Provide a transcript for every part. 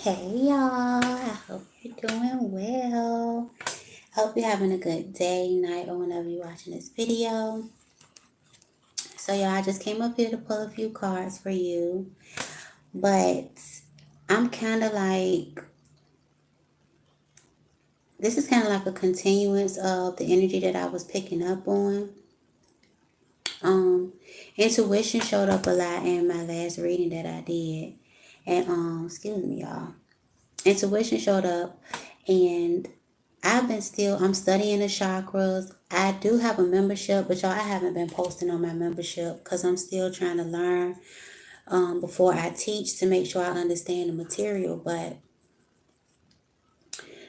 Hey y'all, I hope you're doing well. Hope you're having a good day, night, or whenever you're watching this video. So y'all, I just came up here to pull a few cards for you, but I'm kind of like, this is kind of like a continuance of the energy that I was picking up on. Intuition showed up a lot in my last reading that I did. And excuse me y'all. Intuition showed up and I'm studying the chakras. I do have a membership, but y'all, I haven't been posting on my membership because I'm still trying to learn before I teach to make sure I understand the material. But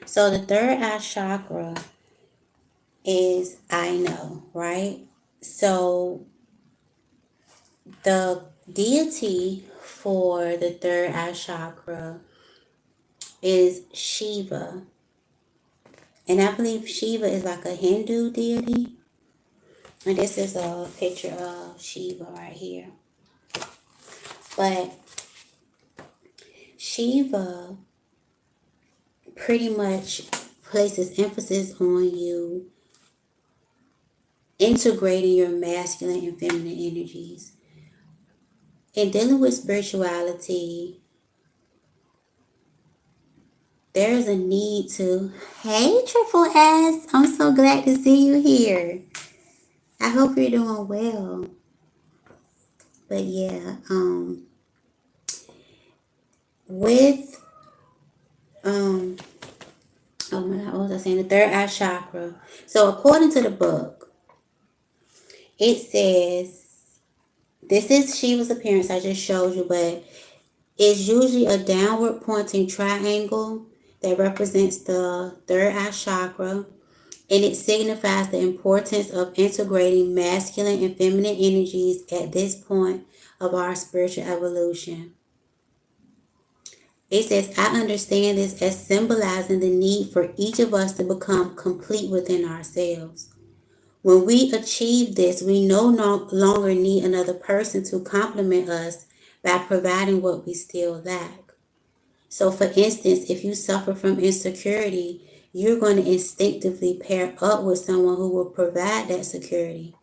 so the third eye chakra is I know, right? So the deity for the third eye chakra is Shiva. And I believe Shiva is like a Hindu deity. And this is a picture of Shiva right here. But Shiva pretty much places emphasis on you integrating your masculine and feminine energies. In dealing with spirituality, there is a need to, hey Triple S, I'm so glad to see you here. I hope you're doing well. But yeah, with oh my God, what was I saying? The third eye chakra. So according to the book, it says this is Shiva's appearance I just showed you, but it's usually a downward pointing triangle that represents the third eye chakra, and it signifies the importance of integrating masculine and feminine energies at this point of our spiritual evolution. It says, I understand this as symbolizing the need for each of us to become complete within ourselves. When we achieve this, we no longer need another person to complement us by providing what we still lack. So, for instance, if you suffer from insecurity, you're going to instinctively pair up with someone who will provide that security.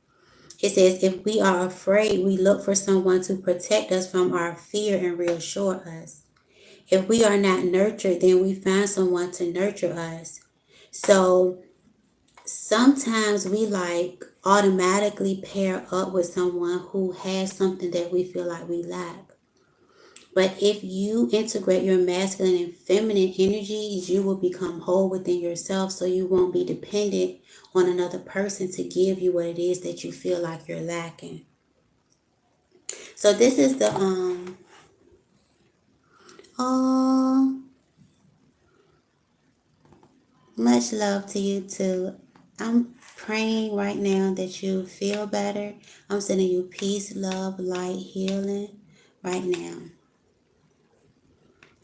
It says, if we are afraid, we look for someone to protect us from our fear and reassure us. If we are not nurtured, then we find someone to nurture us. So sometimes we like automatically pair up with someone who has something that we feel like we lack. But if you integrate your masculine and feminine energies, you will become whole within yourself, so you won't be dependent on another person to give you what it is that you feel like you're lacking. So this is the oh, much love to you too. I'm praying right now that you feel better. I'm sending you peace, love, light, healing right now.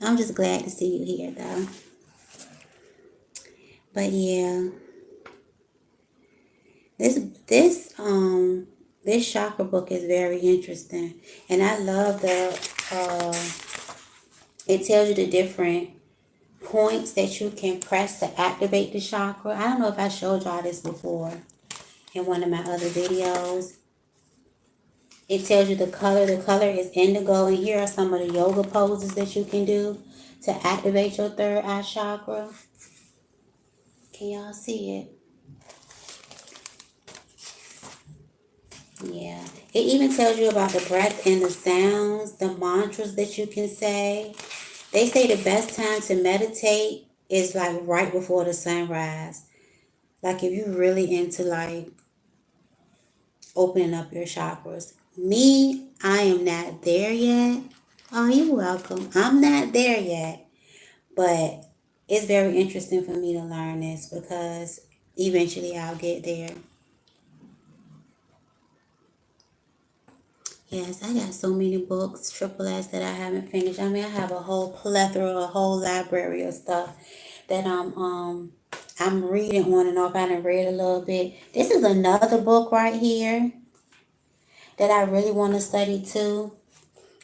I'm just glad to see you here though. But yeah, this chakra book is very interesting, and I love it tells you the different points that you can press to activate the chakra. I don't know if I showed y'all this before in one of my other videos. It tells you the color. The color is indigo, and here are some of the yoga poses that you can do to activate your third eye chakra. Can y'all see it? Yeah. It even tells you about the breath and the sounds, the mantras that you can say. They say the best time to meditate is like right before the sunrise. Like if you're really into like opening up your chakras. Me, I am not there yet. Oh, you're welcome. I'm not there yet. But it's very interesting for me to learn this because eventually I'll get there. Yes, I got so many books, Triple S, that I haven't finished. I mean, I have a whole plethora, a whole library of stuff that I'm reading on and off. I done read a little bit. This is another book right here that I really want to study too.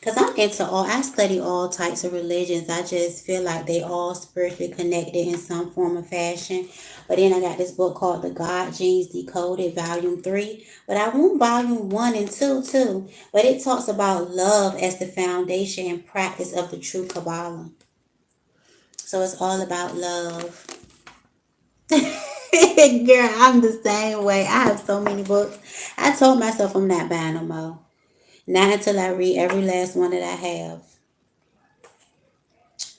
Because I study all types of religions. I just feel like they all spiritually connected in some form or fashion. But then I got this book called The God Genes Decoded, Volume 3. But I want Volume 1 and 2 too. But it talks about love as the foundation and practice of the true Kabbalah. So it's all about love. Girl, I'm the same way. I have so many books. I told myself I'm not buying no more. Not until I read every last one that I have.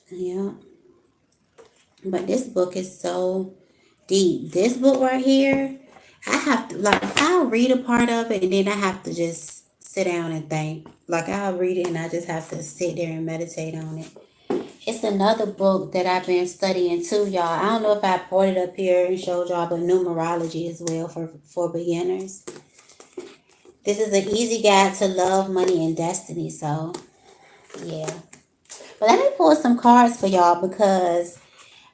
Yeah. But this book is so deep. This book right here, I have to, like, I'll read a part of it and then I have to just sit down and think. Like, I'll read it and I just have to sit there and meditate on it. It's another book that I've been studying too, y'all. I don't know if I brought it up here and showed y'all, but numerology as well for beginners. This is an easy guide to love, money, and destiny. So, yeah. But let me pull some cards for y'all because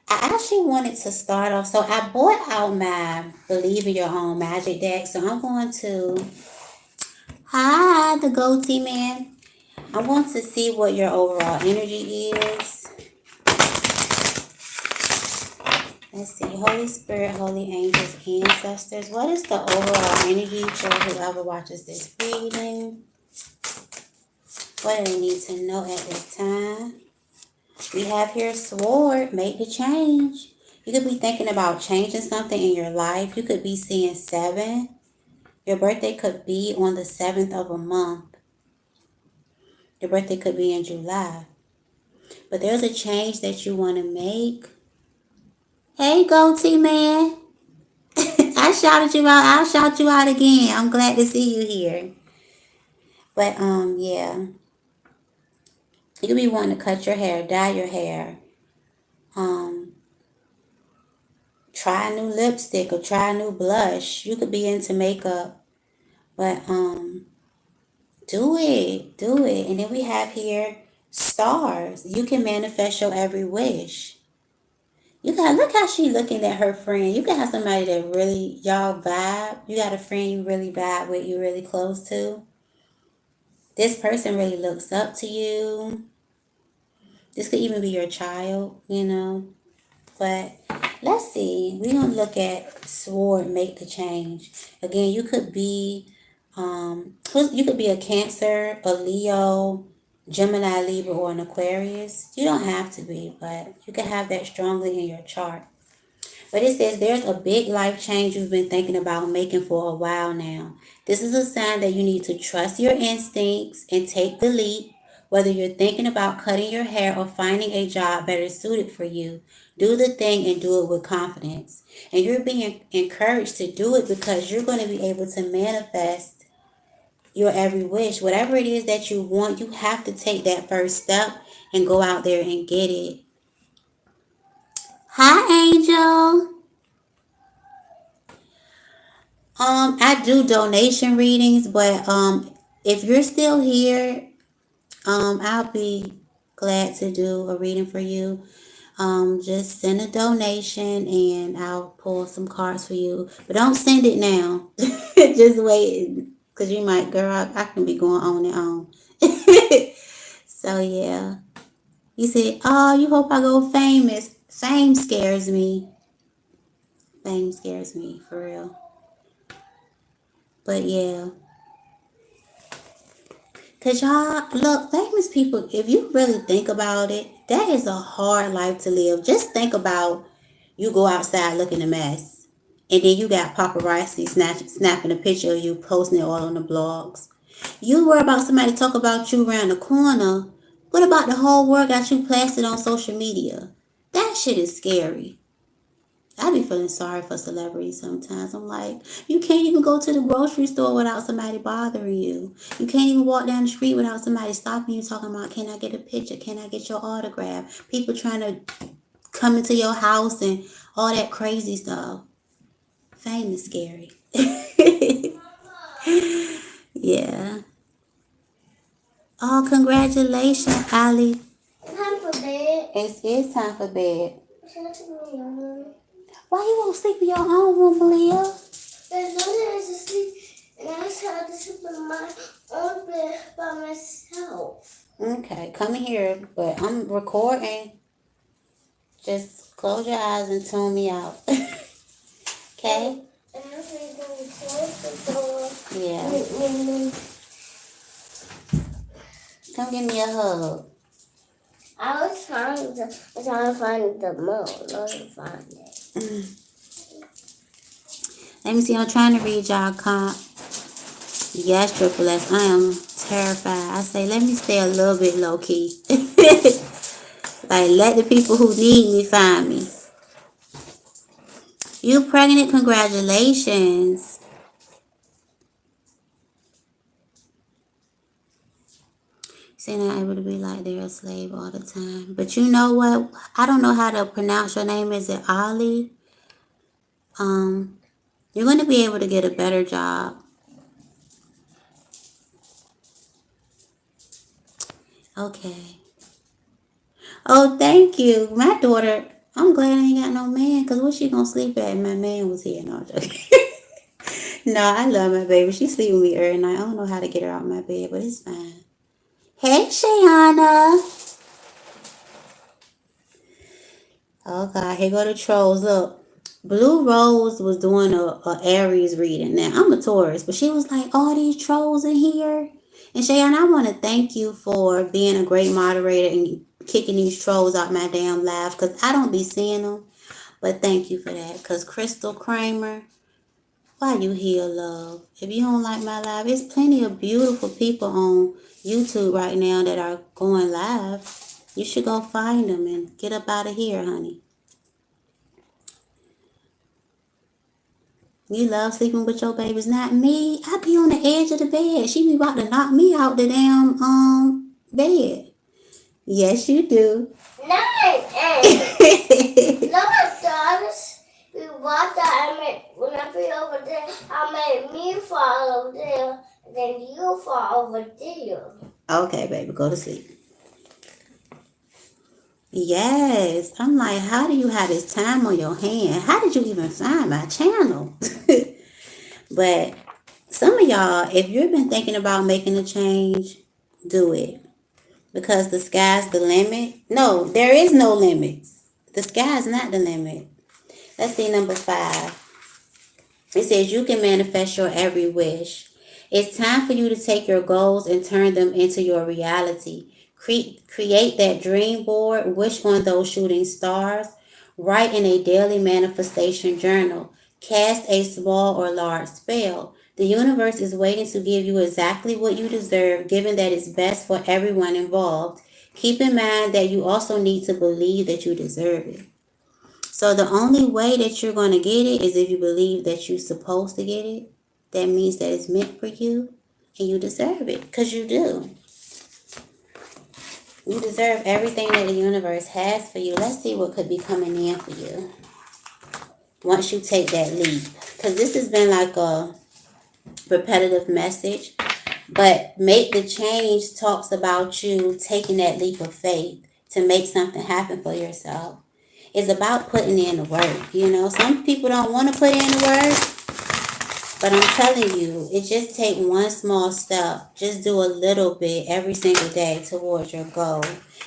I actually wanted to start off. So I bought out my Believe in Your Own Magic deck. So I'm going to, hi, the goatee man. I want to see what your overall energy is. Let's see, Holy Spirit, Holy Angels, Ancestors. What is the overall energy for whoever watches this reading? What do they need to know at this time? We have here Sword, make the change. You could be thinking about changing something in your life. You could be seeing 7. Your birthday could be on the 7th of a month. Your birthday could be in July. But there's a change that you want to make. Hey, goatee man. I shouted you out. I'll shout you out again. I'm glad to see you here. But, yeah. You could be wanting to cut your hair, dye your hair. Try a new lipstick or try a new blush. You could be into makeup. But, do it. Do it. And then we have here stars. You can manifest your every wish. You got, look how she looking at her friend. You got somebody that really, y'all vibe. You got a friend you really vibe with, you really close to. This person really looks up to you. This could even be your child, you know. But let's see. We're going to look at Sword, make the change. Again, you could be, you could be a Cancer, a Leo, Gemini, Libra, or an Aquarius. You don't have to be, but you can have that strongly in your chart. But it says there's a big life change you've been thinking about making for a while now. This is a sign that you need to trust your instincts and take the leap. Whether you're thinking about cutting your hair or finding a job better suited for you, do the thing and do it with confidence. And you're being encouraged to do it because you're going to be able to manifest your every wish. Whatever it is that you want, you have to take that first step and go out there and get it. Hi, Angel. I do donation readings, but if you're still here, I'll be glad to do a reading for you. Just send a donation and I'll pull some cards for you. But don't send it now. Just wait, because you might, girl, I can be going on and on. So, yeah. You say, oh, you hope I go famous. Fame scares me. Fame scares me, for real. But, yeah. Because y'all, look, famous people, if you really think about it, that is a hard life to live. Just think about you go outside looking a mess. And then you got paparazzi snapping a picture of you, posting it all on the blogs. You worry about somebody talk about you around the corner. What about the whole world got you plastered on social media? That shit is scary. I be feeling sorry for celebrities sometimes. I'm like, you can't even go to the grocery store without somebody bothering you. You can't even walk down the street without somebody stopping you talking about, can I get a picture? Can I get your autograph? People trying to come into your house and all that crazy stuff. Fame is scary. Yeah. Oh, congratulations, Ali. Time for bed. It's time for bed. Why you won't sleep in your own room, Malia? There's no one to sleep, and I tried to sleep in my I'll play by myself. Okay, come here, but I'm recording. Just close your eyes and tune me out. Okay? And I'm going to close the door. Yeah. Come give me a hug. I was trying to find the moon. I didn't find it. Let me see. I'm trying to read y'all comp. Yes, Triple S. I am terrified. I say, let me stay a little bit low key. Like, let the people who need me find me. You pregnant? Congratulations. Say not able to be like they're a slave all the time. But you know what? I don't know how to pronounce your name. Is it Ali? You're going to be able to get a better job. Okay. Oh, thank you. My daughter, I'm glad I ain't got no man, because where she going to sleep at? My man was here. No, I'm joking. No, I love my baby. She sleep with me every night. I don't know how to get her out of my bed, but it's fine. Hey, Shayana. Oh, God. Here go the trolls. Look. Blue Rose was doing a Aries reading. Now, I'm a Taurus, but she was like, all these trolls in here. And Cheyenne, I want to thank you for being a great moderator and kicking these trolls out my damn life, because I don't be seeing them. But thank you for that. Because Crystal Kramer, why you here, love? If you don't like my live, there's plenty of beautiful people on YouTube right now that are going live. You should go find them and get up out of here, honey. You love sleeping with your babies, not me. I be on the edge of the bed. She be about to knock me out the damn bed. Yes, you do. No, dollars. We walked out. When I be over there, I made me fall over there, and then you fall over there. Okay, baby, go to sleep. Yes, I'm like, how do you have this time on your hand? How did you even find my channel? But some of y'all, if you've been thinking about making a change, do it. Because the sky's the limit. No, there is no limits. The sky is not the limit. Let's see number 5. It says you can manifest your every wish. It's time for you to take your goals and turn them into your reality. Create that dream board, wish on those shooting stars, write in a daily manifestation journal, cast a small or large spell. The universe is waiting to give you exactly what you deserve, given that it's best for everyone involved. Keep in mind that you also need to believe that you deserve it. So the only way that you're going to get it is if you believe that you're supposed to get it. That means that it's meant for you and you deserve it, because you do. You deserve everything that the universe has for you. Let's see what could be coming in for you once you take that leap. Because this has been like a repetitive message. But Make the Change talks about you taking that leap of faith to make something happen for yourself. It's about putting in the work. You know, some people don't want to put in the work, but I'm telling you, it just takes one small step. Just do a little bit every single day towards your goal.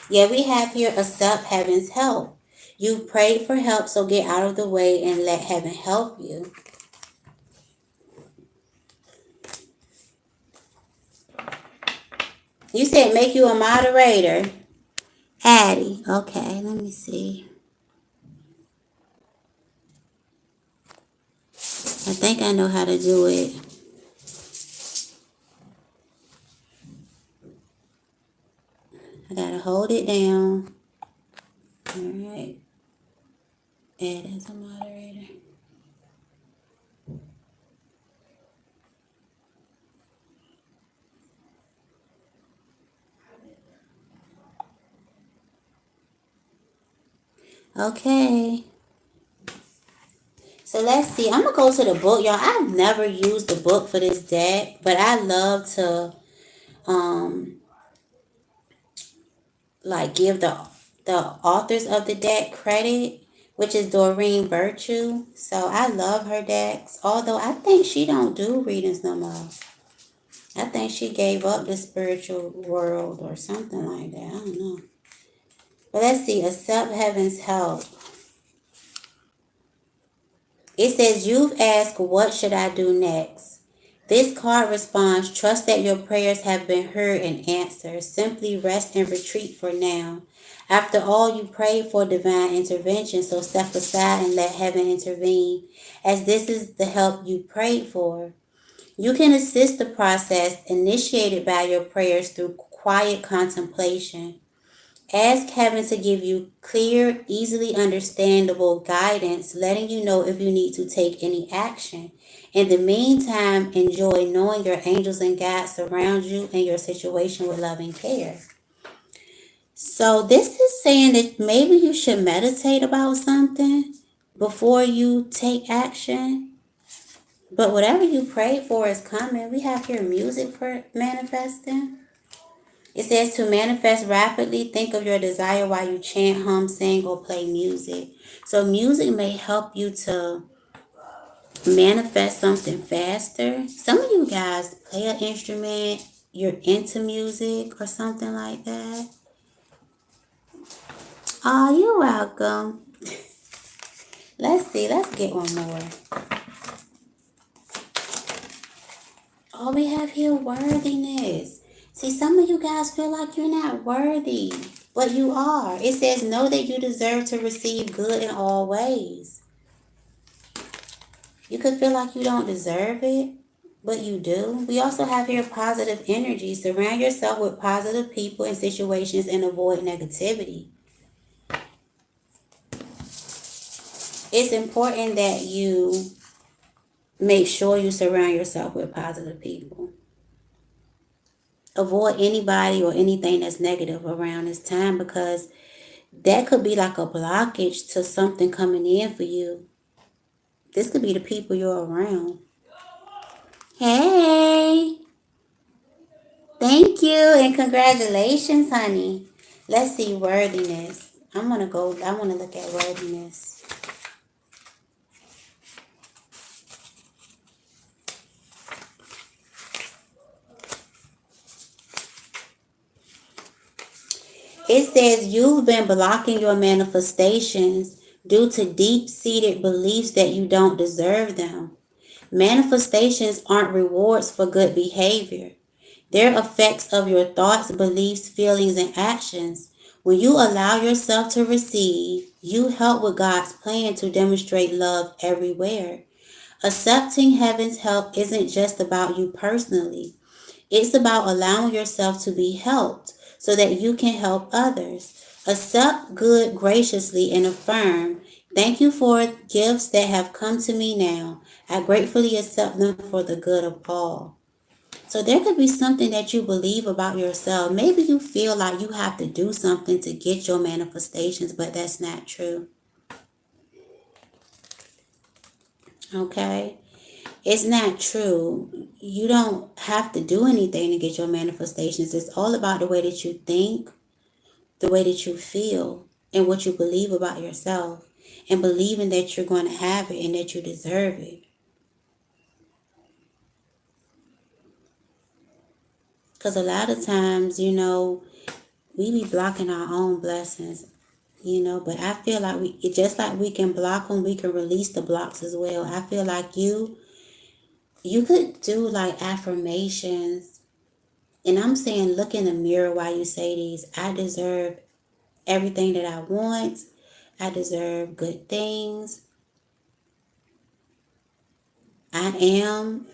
Yeah, we have here accept heaven's help. You prayed for help, so get out of the way and let heaven help you. You said make you a moderator. Addie. Okay, let me see. I think I know how to do it. I gotta hold it down. Alright. Add as a moderator. Okay. So let's see. I'm going to go to the book, y'all. I've never used the book for this deck, but I love to give the authors of the deck credit, which is Doreen Virtue. So I love her decks, although I think she don't do readings no more. I think she gave up the spiritual world or something like that. I don't know. But let's see. Accept heaven's help. It says, you've asked, what should I do next? This card responds, trust that your prayers have been heard and answered. Simply rest and retreat for now. After all, you prayed for divine intervention, so step aside and let heaven intervene, as this is the help you prayed for. You can assist the process initiated by your prayers through quiet contemplation. Ask heaven to give you clear, easily understandable guidance, letting you know if you need to take any action. In the meantime, enjoy knowing your angels and guides surround you and your situation with loving care. So, this is saying that maybe you should meditate about something before you take action. But whatever you prayed for is coming. We have here music for manifesting. It says to manifest rapidly, think of your desire while you chant, hum, sing, or play music. So music may help you to manifest something faster. Some of you guys play an instrument, you're into music or something like that. Oh, you're welcome. Let's see, let's get one more. Oh, we have here worthiness. See, some of you guys feel like you're not worthy, but you are. It says, know that you deserve to receive good in all ways. You could feel like you don't deserve it, but you do. We also have here positive energy. Surround yourself with positive people and situations and avoid negativity. It's important that you make sure you surround yourself with positive people. Avoid anybody or anything that's negative around this time, because that could be like a blockage to something coming in for you. This could be the people you're around. Hey, thank you and congratulations, honey. Let's see worthiness. I want to look at worthiness. It says you've been blocking your manifestations due to deep-seated beliefs that you don't deserve them. Manifestations aren't rewards for good behavior. They're effects of your thoughts, beliefs, feelings, and actions. When you allow yourself to receive, you help with God's plan to demonstrate love everywhere. Accepting heaven's help isn't just about you personally. It's about allowing yourself to be helped so that you can help others. Accept good graciously and affirm, thank you for gifts that have come to me now. I gratefully accept them for the good of all. So there could be something that you believe about yourself. Maybe you feel like you have to do something to get your manifestations, but that's not true. Okay? It's not true. You don't have to do anything to get your manifestations. It's all about the way that you think, the way that you feel, and what you believe about yourself, and believing that you're going to have it and that you deserve it. Because a lot of times, we be blocking our own blessings, but I feel like just like we can block them, we can release the blocks as well. I feel like you could do like affirmations. And I'm saying, look in the mirror while you say these. I deserve everything that I want. I deserve good things. I am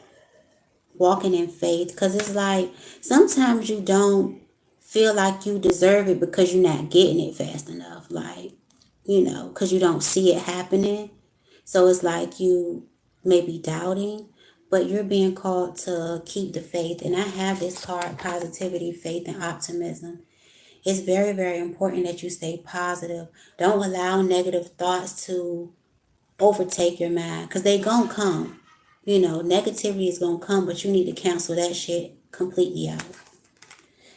walking in faith. Because it's like sometimes you don't feel like you deserve it because you're not getting it fast enough. Like, because you don't see it happening. So it's like you may be doubting, but you're being called to keep the faith. And I have this card, positivity, faith, and optimism. It's very, very important that you stay positive. Don't allow negative thoughts to overtake your mind, because they gonna come. Negativity is gonna come, but you need to cancel that shit completely out.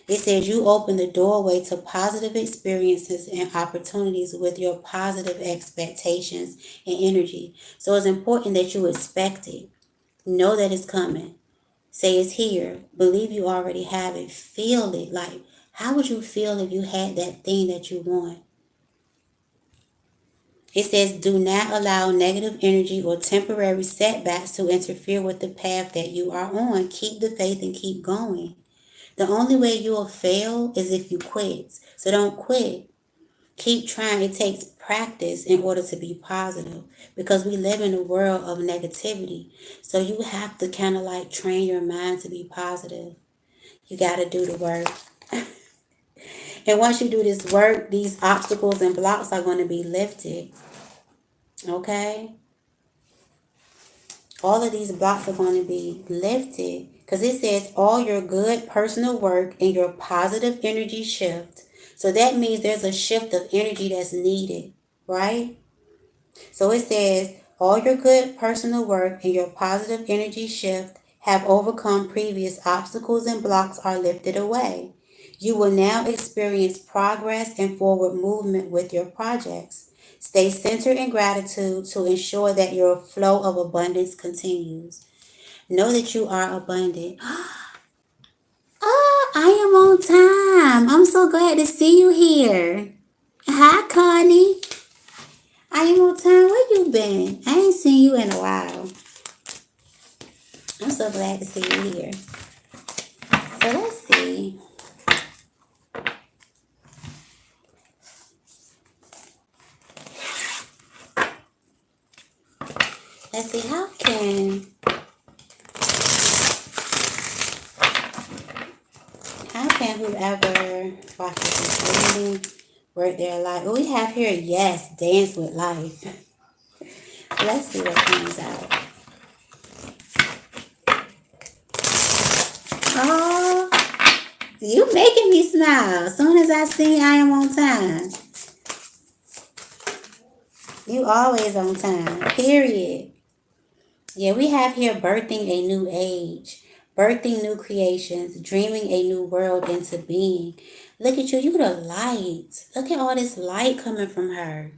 It says you open the doorway to positive experiences and opportunities with your positive expectations and energy. So it's important that you expect it. Know that it's coming. Say it's here. Believe you already have it. Feel it. Like, how would you feel if you had that thing that you want? It says, do not allow negative energy or temporary setbacks to interfere with the path that you are on. Keep the faith and keep going. The only way you will fail is if you quit. So don't quit. Keep trying. It takes practice in order to be positive because we live in a world of negativity. So you have to kind of like train your mind to be positive. You got to do the work. And once you do this work, these obstacles and blocks are going to be lifted. Okay? All of these blocks are going to be lifted because it says all your good personal work and your positive energy shift. So that means there's a shift of energy that's needed, right? So it says all your good personal work and your positive energy shift have overcome previous obstacles and blocks are lifted away. You will now experience progress and forward movement with your projects. Stay centered in gratitude to ensure that your flow of abundance continues. Know that you are abundant. Oh, I am on time. I'm so glad to see you here. Hi, Connie. I am on time. Where you been? I ain't seen you in a while. I'm so glad to see you here. So let's see. Let's see. How can whoever watches this reading work their life? We have here, yes, dance with life. Let's see what comes out. Oh, you making me smile. As soon as I see I am on time. You always on time. Period. Yeah, we have here birthing a new age, birthing new creations, dreaming a new world into being. Look at you. You the light. Look at all this light coming from her.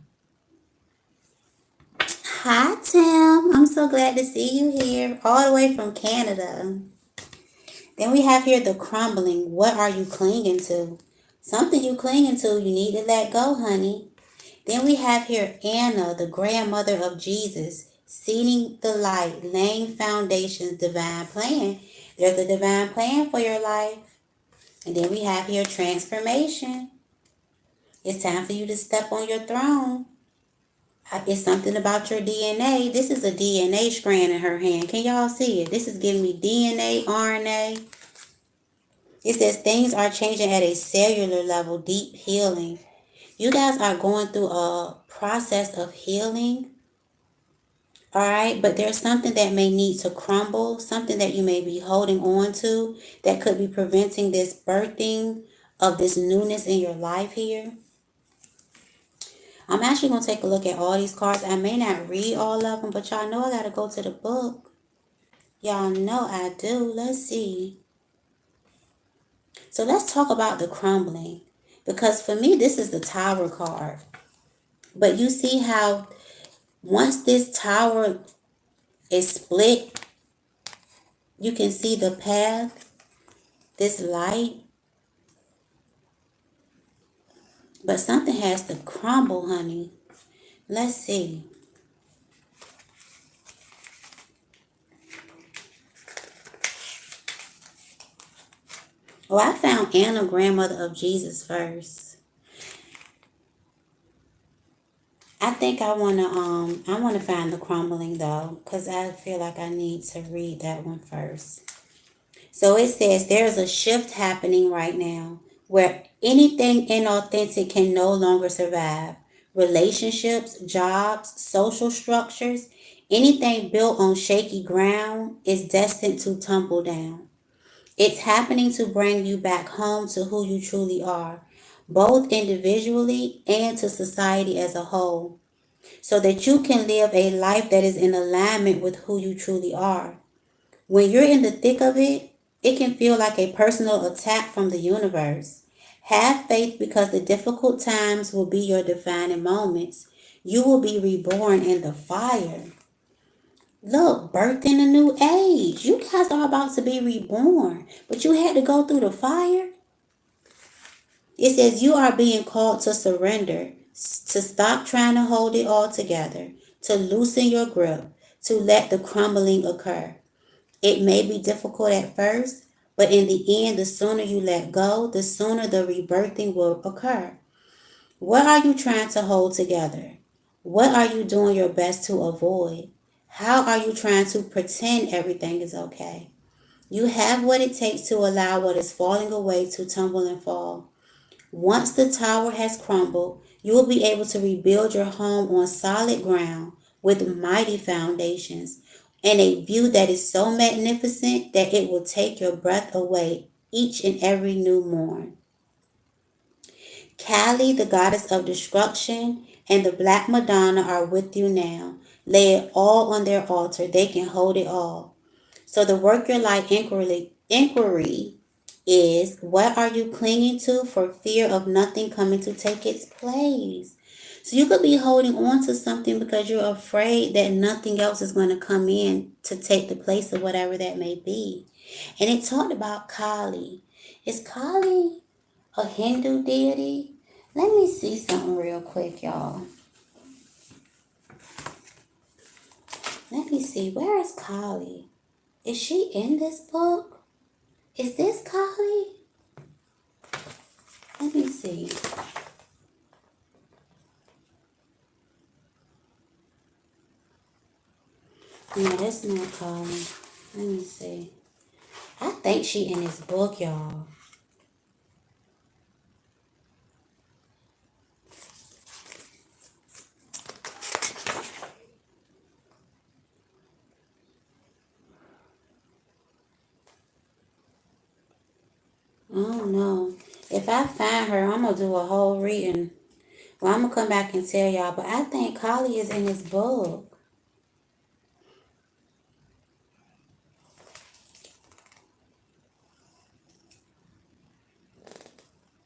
Hi, Tim. I'm so glad to see you here, all the way from Canada. Then we have here the crumbling. What are you clinging to? Something you clinging to, you need to let go, honey. Then we have here Anna, the grandmother of Jesus, seeding the light, laying foundations, divine plan. There's a divine plan for your life. And then we have here transformation. It's time for you to step on your throne. It's something about your DNA. This is a DNA strand in her hand. Can y'all see it? This is giving me DNA, RNA. It says things are changing at a cellular level, deep healing. You guys are going through a process of healing. All right, but there's something that may need to crumble, something that you may be holding on to that could be preventing this birthing of this newness in your life here. I'm actually going to take a look at all these cards. I may not read all of them, but y'all know I got to go to the book. Y'all know I do. Let's see. So let's talk about the crumbling. Because for me, this is the Tower card. But you see how once this tower is split, you can see the path, this light. But something has to crumble, honey. Let's see. Oh, I found Anna, grandmother of Jesus first. I think I wanna find the crumbling though, because I feel like I need to read that one first. So it says there's a shift happening right now where anything inauthentic can no longer survive. Relationships, jobs, social structures, anything built on shaky ground is destined to tumble down. It's happening to bring you back home to who you truly are, both individually and to society as a whole, so that you can live a life that is in alignment with who you truly are. When you're in the thick of it, it can feel like a personal attack from the universe. Have faith because the difficult times will be your defining moments. You will be reborn in the fire. Look, birthing a new age. You guys are about to be reborn, but you had to go through the fire. It says you are being called to surrender, to stop trying to hold it all together, to loosen your grip, to let the crumbling occur. It may be difficult at first, but in the end, the sooner you let go, the sooner the rebirthing will occur. What are you trying to hold together? What are you doing your best to avoid? How are you trying to pretend everything is okay? You have what it takes to allow what is falling away to tumble and fall. Once the tower has crumbled, you will be able to rebuild your home on solid ground with mighty foundations and a view that is so magnificent that it will take your breath away each and every new morn. Kali, the goddess of destruction, and the Black Madonna are with you now. Lay it all on their altar. They can hold it all. So the work your life inquiry is, what are you clinging to for fear of nothing coming to take its place? So you could be holding on to something because you're afraid that nothing else is going to come in to take the place of whatever that may be. And it talked about Kali. Is Kali a Hindu deity? Let me see something real quick, y'all. Let me see. Where is Kali? Is she in this book? Is this Kali? Let me see. No, that's not Kali. Let me see. I think she in this book, y'all. I don't know. If I find her, I'm gonna do a whole reading. Well, I'm gonna come back and tell y'all, but I think Kali is in this book.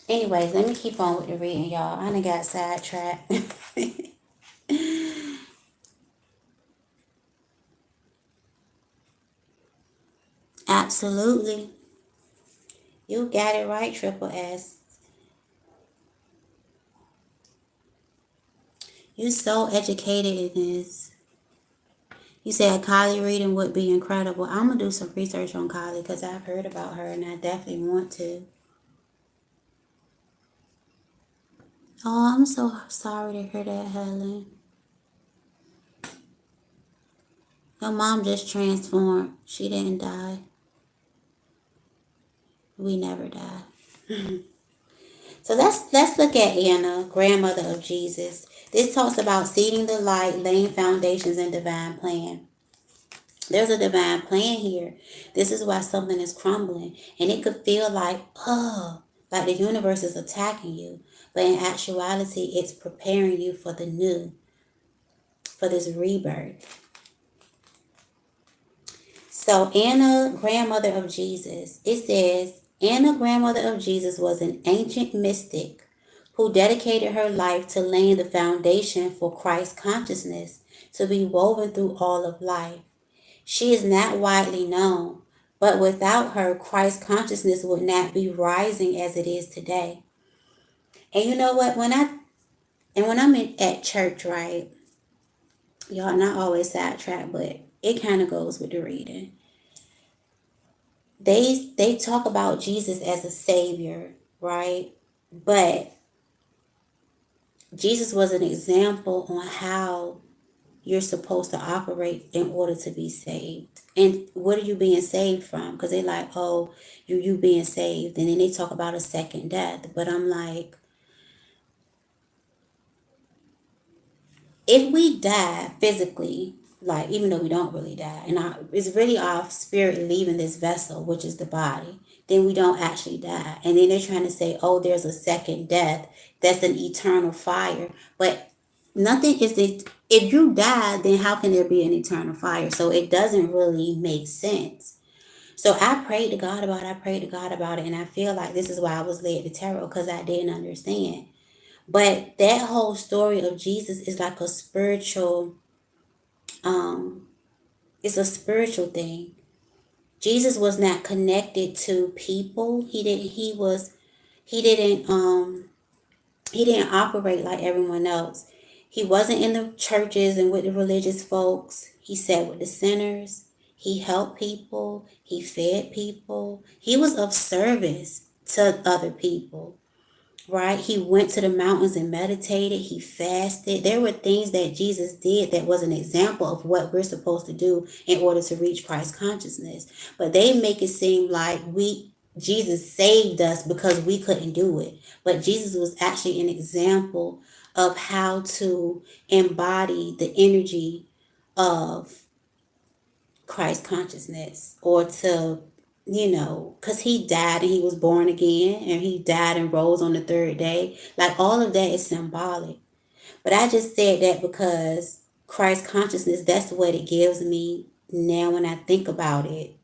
Anyways, let me keep on with the reading, y'all. I done got sidetracked. Absolutely. You got it right, Triple S. You so educated in this. You said Kylie reading would be incredible. I'm gonna do some research on Kylie because I've heard about her and I definitely want to. Oh, I'm so sorry to hear that, Helen. Your mom just transformed. She didn't die. We never die. So let's look at Anna, grandmother of Jesus. This talks about seeding the light, laying foundations, and divine plan. There's a divine plan here. This is why something is crumbling. And it could feel like the universe is attacking you. But in actuality, it's preparing you for the new, for this rebirth. So Anna, grandmother of Jesus, it says, Anna, grandmother of Jesus, was an ancient mystic who dedicated her life to laying the foundation for Christ consciousness to be woven through all of life. She is not widely known, but without her, Christ consciousness would not be rising as it is today. And you know what? When I'm at church, right, y'all, not always sidetracked, but it kind of goes with the reading. They talk about Jesus as a savior, right? But Jesus was an example on how you're supposed to operate in order to be saved. And what are you being saved from? Because they like, oh, you being saved. And then they talk about a second death. But I'm like, if we die physically, like even though we don't really die, and it's really our spirit leaving this vessel, which is the body, then we don't actually die. And then they're trying to say, oh, there's a second death. That's an eternal fire. But nothing is the if you die, then how can there be an eternal fire? So it doesn't really make sense. So I prayed to God about it. I prayed to God about it. And I feel like this is why I was led to tarot because I didn't understand. But that whole story of Jesus is like a spiritual, um, It's a spiritual thing. Jesus was not connected to people. He didn't he didn't operate like everyone else. He wasn't in the churches and with the religious folks. He sat with the sinners. He helped people. He fed people. He was of service to other people, right? He went to the mountains and meditated. He fasted. There were things that Jesus did that was an example of what we're supposed to do in order to reach Christ consciousness. But they make it seem like Jesus saved us because we couldn't do it. But Jesus was actually an example of how to embody the energy of Christ consciousness, or to, because he died and he was born again and he died and rose on the third day. Like, all of that is symbolic. But I just said that because Christ consciousness, that's what it gives me now when I think about it.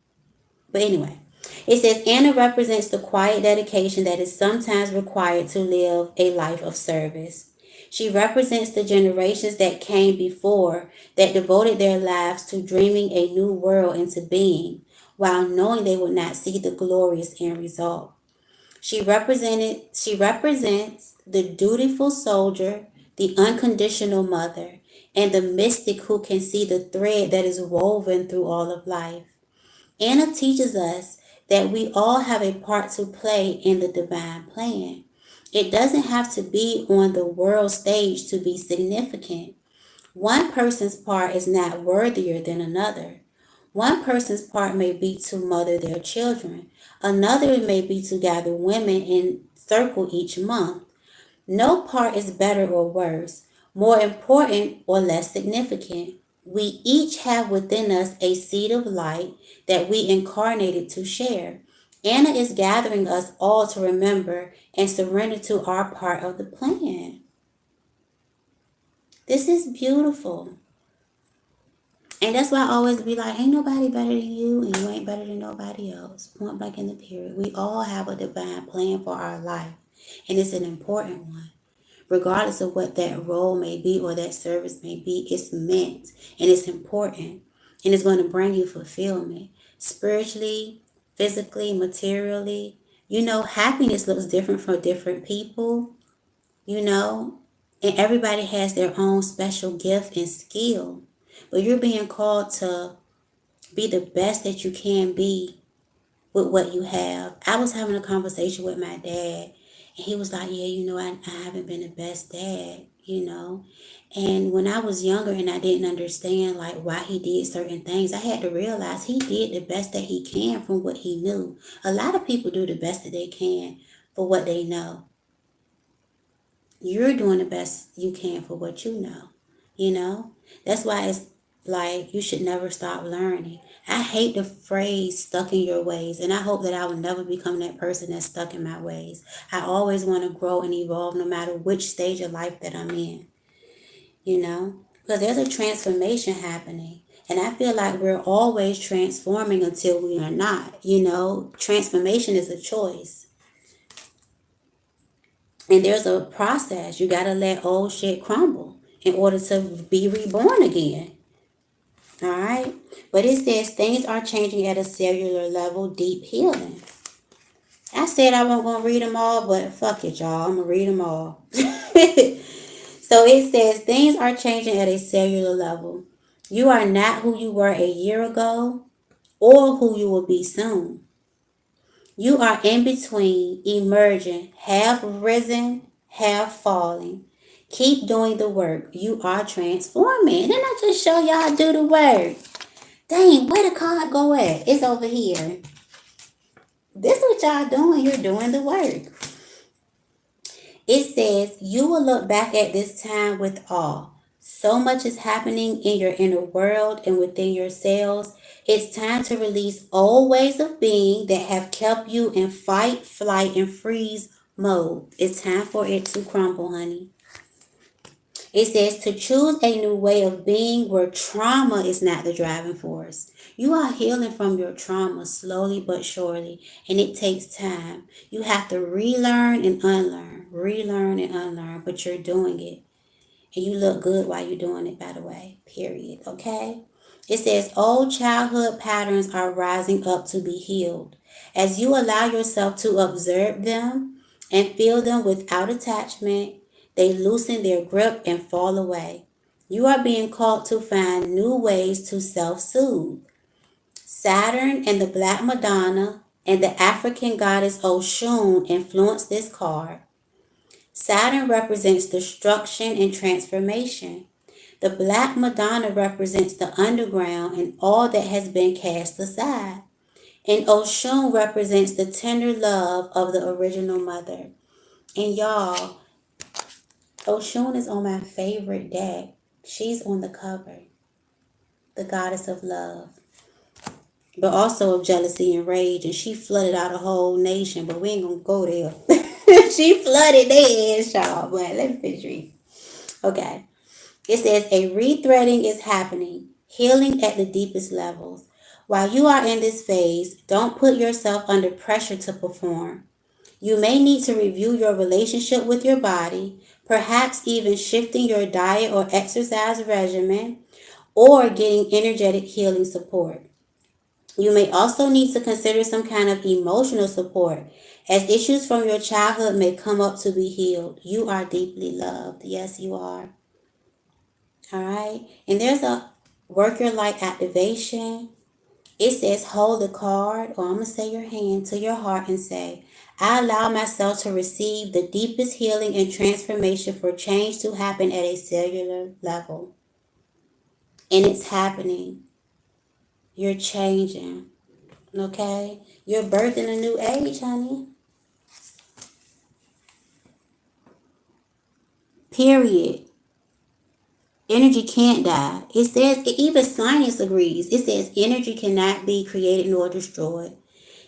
But anyway, it says Anna represents the quiet dedication that is sometimes required to live a life of service. She represents the generations that came before that devoted their lives to dreaming a new world into being, while knowing they would not see the glorious end result. She represents the dutiful soldier, the unconditional mother, and the mystic who can see the thread that is woven through all of life. Anna teaches us that we all have a part to play in the divine plan. It doesn't have to be on the world stage to be significant. One person's part is not worthier than another. One person's part may be to mother their children. Another may be to gather women in circle each month. No part is better or worse, more important or less significant. We each have within us a seed of light that we incarnated to share. Anna is gathering us all to remember and surrender to our part of the plan. This is beautiful. And that's why I always be like, ain't nobody better than you, and you ain't better than nobody else. Point blank in the period. We all have a divine plan for our life, and it's an important one. Regardless of what that role may be or that service may be, it's meant and it's important, and it's going to bring you fulfillment spiritually, physically, materially. Happiness looks different for different people, you know, and everybody has their own special gift and skill. But you're being called to be the best that you can be with what you have. I was having a conversation with my dad, and he was like, yeah, I haven't been the best dad. And when I was younger and I didn't understand like why he did certain things, I had to realize he did the best that he can from what he knew. A lot of people do the best that they can for what they know. You're doing the best you can for what you know. That's why it's like you should never stop learning. I hate the phrase stuck in your ways, and I hope that I will never become that person that's stuck in my ways. I always want to grow and evolve no matter which stage of life that I'm in, because there's a transformation happening. And I feel like we're always transforming until we are not. Transformation is a choice. And there's a process. You got to let old shit crumble in order to be reborn again. All right. But it says things are changing at a cellular level, deep healing. I said I wasn't going to read them all, but fuck it, y'all. I'm going to read them all. So it says things are changing at a cellular level. You are not who you were a year ago or who you will be soon. You are in between, emerging, half risen, half falling. Keep doing the work. You are transforming. Didn't I just show y'all do the work? Dang, where the card go at? It's over here. This is what y'all doing. You're doing the work. It says, you will look back at this time with awe. So much is happening in your inner world and within yourselves. It's time to release old ways of being that have kept you in fight, flight, and freeze mode. It's time for it to crumble, honey. It says to choose a new way of being where trauma is not the driving force. You are healing from your trauma slowly but surely, and it takes time. You have to relearn and unlearn, but you're doing it. And you look good while you're doing it, by the way, period, okay? It says old childhood patterns are rising up to be healed. As you allow yourself to observe them and feel them without attachment, they loosen their grip and fall away. You are being called to find new ways to self soothe. Saturn and the Black Madonna and the African goddess Oshun influence this card. Saturn represents destruction and transformation. The Black Madonna represents the underground and all that has been cast aside. And Oshun represents the tender love of the original mother. And y'all, Oshun is on my favorite deck. She's on the cover, the goddess of love, but also of jealousy and rage. And she flooded out a whole nation, but we ain't gonna go there. She flooded their ass, y'all. But let me finish reading. Okay. It says a rethreading is happening, healing at the deepest levels. While you are in this phase, don't put yourself under pressure to perform. You may need to review your relationship with your body, perhaps even shifting your diet or exercise regimen, or getting energetic healing support. You may also need to consider some kind of emotional support, as issues from your childhood may come up to be healed. You are deeply loved. Yes, you are. All right. And there's a work your light activation. It says hold the card, or I'm going to say your hand to your heart and say, I allow myself to receive the deepest healing and transformation for change to happen at a cellular level. And it's happening. You're changing. Okay? You're birthing a new age, honey. Period. Energy can't die. It says, even science agrees. It says energy cannot be created nor destroyed.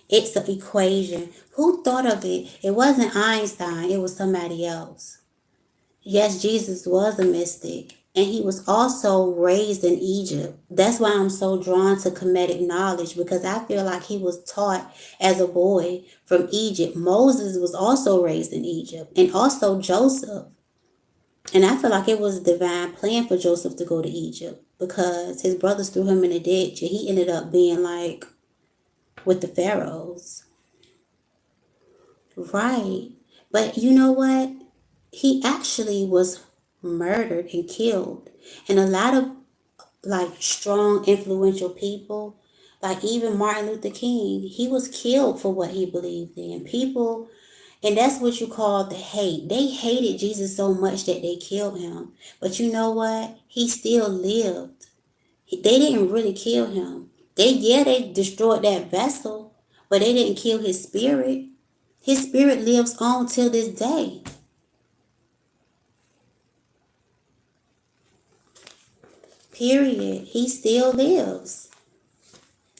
It's an equation. Who thought of it? It wasn't Einstein, it was somebody else. Yes, Jesus was a mystic, and he was also raised in Egypt. That's why I'm so drawn to Kemetic knowledge, because I feel like he was taught as a boy from Egypt. Moses was also raised in Egypt, and also Joseph. And I feel like it was a divine plan for Joseph to go to Egypt because his brothers threw him in a ditch, and he ended up being like with the pharaohs. Right. But you know what? He actually was murdered and killed. And a lot of like strong, influential people, like even Martin Luther King, he was killed for what he believed in. People, and that's what you call the hate. They hated Jesus so much that they killed him. But you know what? He still lived. They didn't really kill him. They destroyed that vessel, but they didn't kill his spirit. His spirit lives on till this day. Period. He still lives.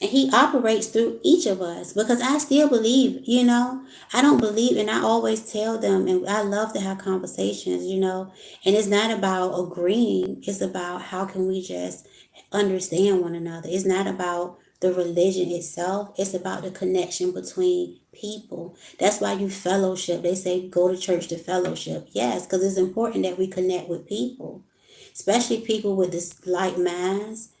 And he operates through each of us because I still believe, I don't believe, and I always tell them, and I love to have conversations, and it's not about agreeing, it's about how can we just understand one another. It's not about the religion itself, it's about the connection between people. That's why you fellowship. They say go to church to fellowship. Yes, because it's important that we connect with people, especially people with this like minds,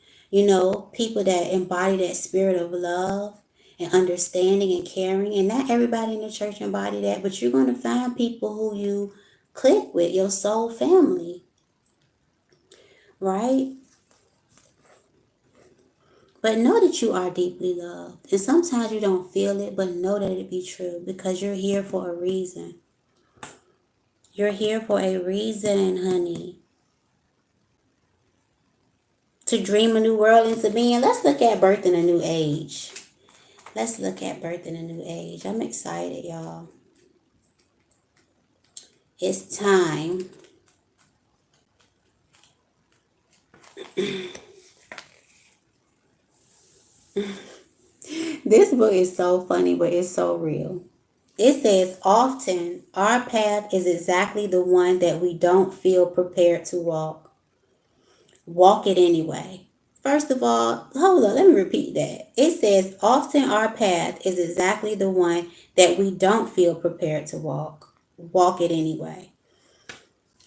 people that embody that spirit of love and understanding and caring. And not everybody in the church embody that, but you're going to find people who you click with, your soul family, right? But know that you are deeply loved. And sometimes you don't feel it, but know that it be true because you're here for a reason. You're here for a reason, honey. To dream a new world into being. Let's look at birth in a new age. Let's look at birth in a new age. I'm excited, y'all. It's time. This book is so funny, but it's so real. It says, often our path is exactly the one that we don't feel prepared to walk. Walk it anyway. First of all, hold on, let me repeat that. It says, often our path is exactly the one that we don't feel prepared to walk. Walk it anyway.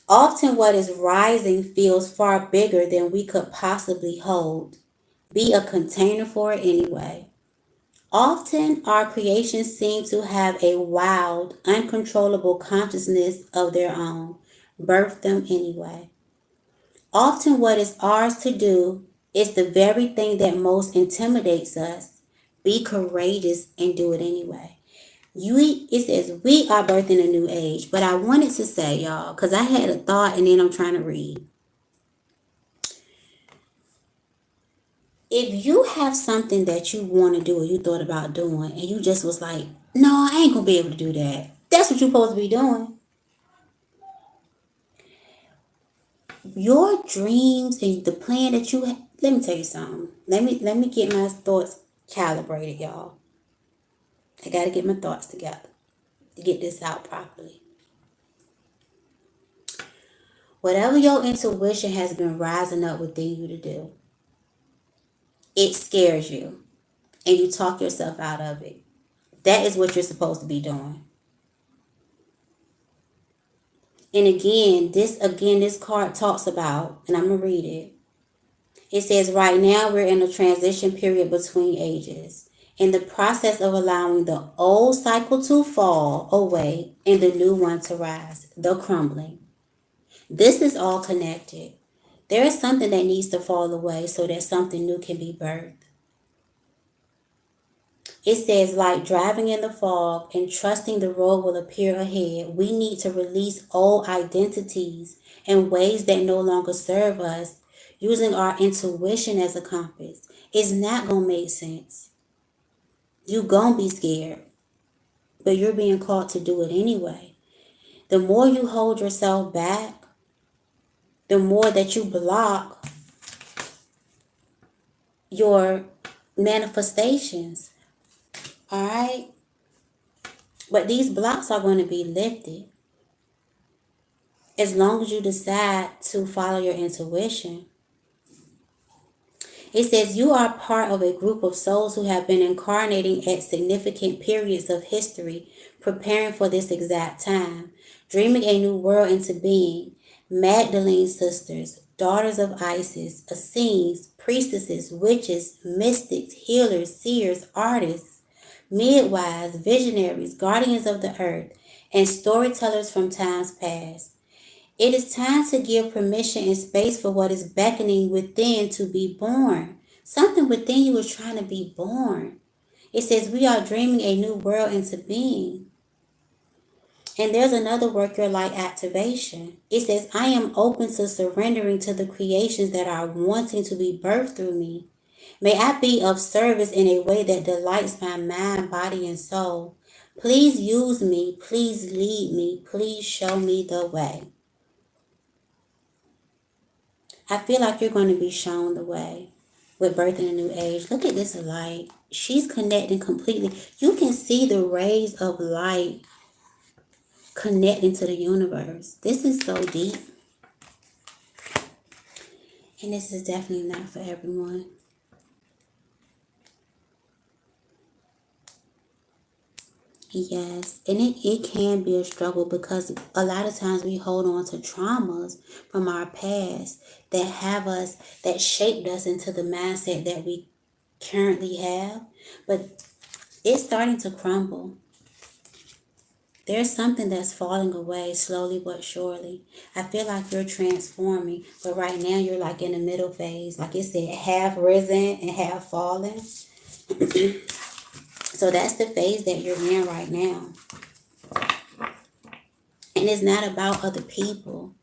Often what is rising feels far bigger than we could possibly hold. be a container for it anyway. Often, our creations seem to have a wild, uncontrollable consciousness of their own. Birth them anyway. Often, what is ours to do is the very thing that most intimidates us. Be courageous and do it anyway. It says we are birthing a new age, but I wanted to say, y'all, because I had a thought and then I'm trying to read. If you have something that you want to do or you thought about doing and you just was like, no, I ain't going to be able to do that. That's what you're supposed to be doing. Your dreams and the plan that you have, let me tell you something. Let me get my thoughts calibrated, y'all. I got to get my thoughts together to get this out properly. Whatever your intuition has been rising up within you to do, it scares you and you talk yourself out of it. That is what you're supposed to be doing. And this card talks about, and I'm going to read it. It says, right now we're in a transition period between ages, in the process of allowing the old cycle to fall away and the new one to rise, the crumbling. This is all connected. There is something that needs to fall away so that something new can be birthed. It says, like driving in the fog and trusting the road will appear ahead, we need to release old identities and ways that no longer serve us, using our intuition as a compass. It's not going to make sense. You're going to be scared, but you're being called to do it anyway. The more you hold yourself back, the more that you block your manifestations. All right? But these blocks are going to be lifted as long as you decide to follow your intuition. It says you are part of a group of souls who have been incarnating at significant periods of history, preparing for this exact time, dreaming a new world into being. Magdalene sisters, daughters of Isis, Essenes, priestesses, witches, mystics, healers, seers, artists, midwives, visionaries, guardians of the earth, and storytellers from times past. It is time to give permission and space for what is beckoning within to be born. Something within you is trying to be born. It says we are dreaming a new world into being. And there's another work your light activation. It says I am open to surrendering to the creations that are wanting to be birthed through me. May I be of service in a way that delights my mind, body, and soul. Please use me. Please lead me. Please show me the way. I feel like you're going to be shown the way with birthing a new age. Look at this light. She's connecting completely. You can see the rays of light connecting to the universe. This is so deep. And this is definitely not for everyone. Yes, and it can be a struggle because a lot of times we hold on to traumas from our past that shaped us into the mindset that we currently have. But it's starting to crumble. There's something that's falling away slowly but surely. I feel like you're transforming, but right now you're like in the middle phase. Like it said, half risen and half fallen. So that's the phase that you're in right now. And it's not about other people,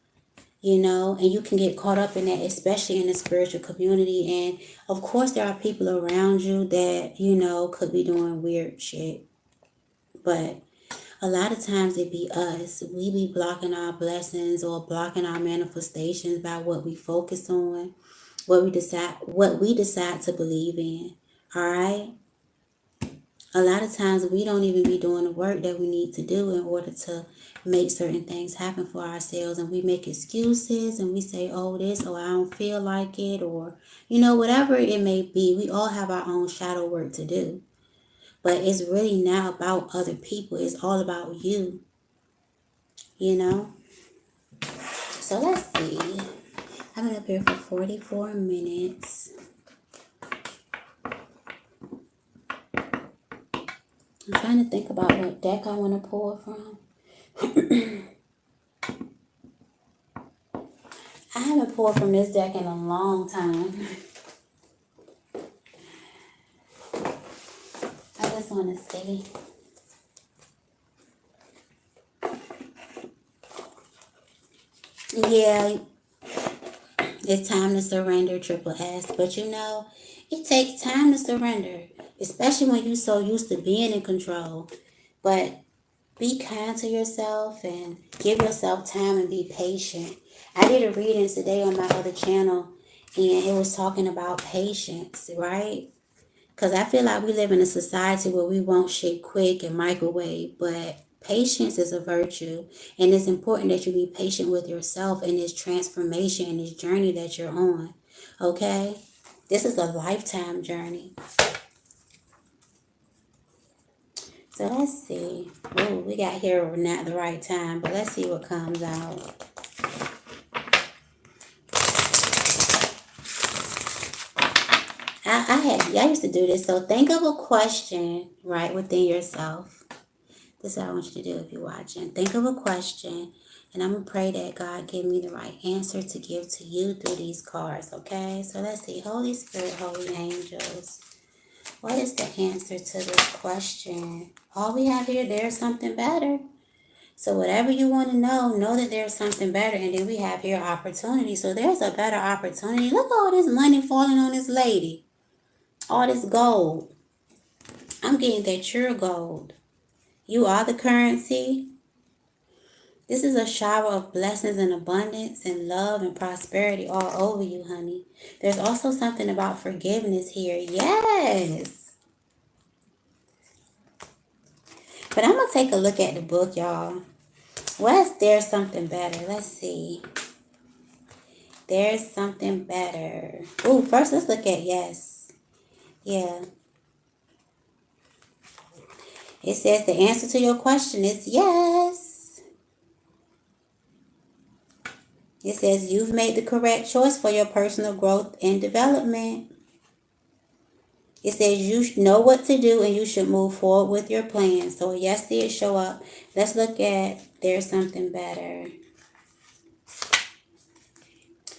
and you can get caught up in that, especially in the spiritual community. And of course, there are people around you that, could be doing weird shit. But a lot of times it be us. We be blocking our blessings or blocking our manifestations by what we focus on, what we decide to believe in. All right? A lot of times we don't even be doing the work that we need to do in order to make certain things happen for ourselves, and we make excuses and we say, oh, this, or I don't feel like it, or whatever it may be. We all have our own shadow work to do. But it's really not about other people. It's all about you. So let's see. I've been up here for 44 minutes. I'm trying to think about what deck I want to pull from. I haven't pulled from this deck in a long time. I just want to see. Yeah, it's time to surrender, Triple S. But you know, it takes time to surrender, especially when you're so used to being in control. But be kind to yourself and give yourself time and be patient. I did a reading today on my other channel, and it was talking about patience, right? Because I feel like we live in a society where we want shit quick and microwave, but patience is a virtue. And it's important that you be patient with yourself in this transformation and this journey that you're on. Okay? This is a lifetime journey. So let's see. Ooh, we got here not the right time, but let's see what comes out. I used to do this. So think of a question, right, within yourself. This is what I want you to do if you're watching. Think of a question, and I'm going to pray that God give me the right answer to give to you through these cards, okay? So let's see. Holy Spirit, Holy Angels, what is the answer to this question? All we have here, there's something better. So whatever you want to know that there's something better. And then we have here opportunity. So there's a better opportunity. Look at all this money falling on this lady. All this gold. I'm getting that you're gold. You are the currency. This is a shower of blessings and abundance and love and prosperity all over you, honey. There's also something about forgiveness here. Yes. But I'm going to take a look at the book, y'all. What's There's Something Better? Let's see. There's something better. Ooh, first let's look at yes. Yeah. It says the answer to your question is yes. It says you've made the correct choice for your personal growth and development. It says you know what to do and you should move forward with your plan. So yes did show up. Let's look at there's something better.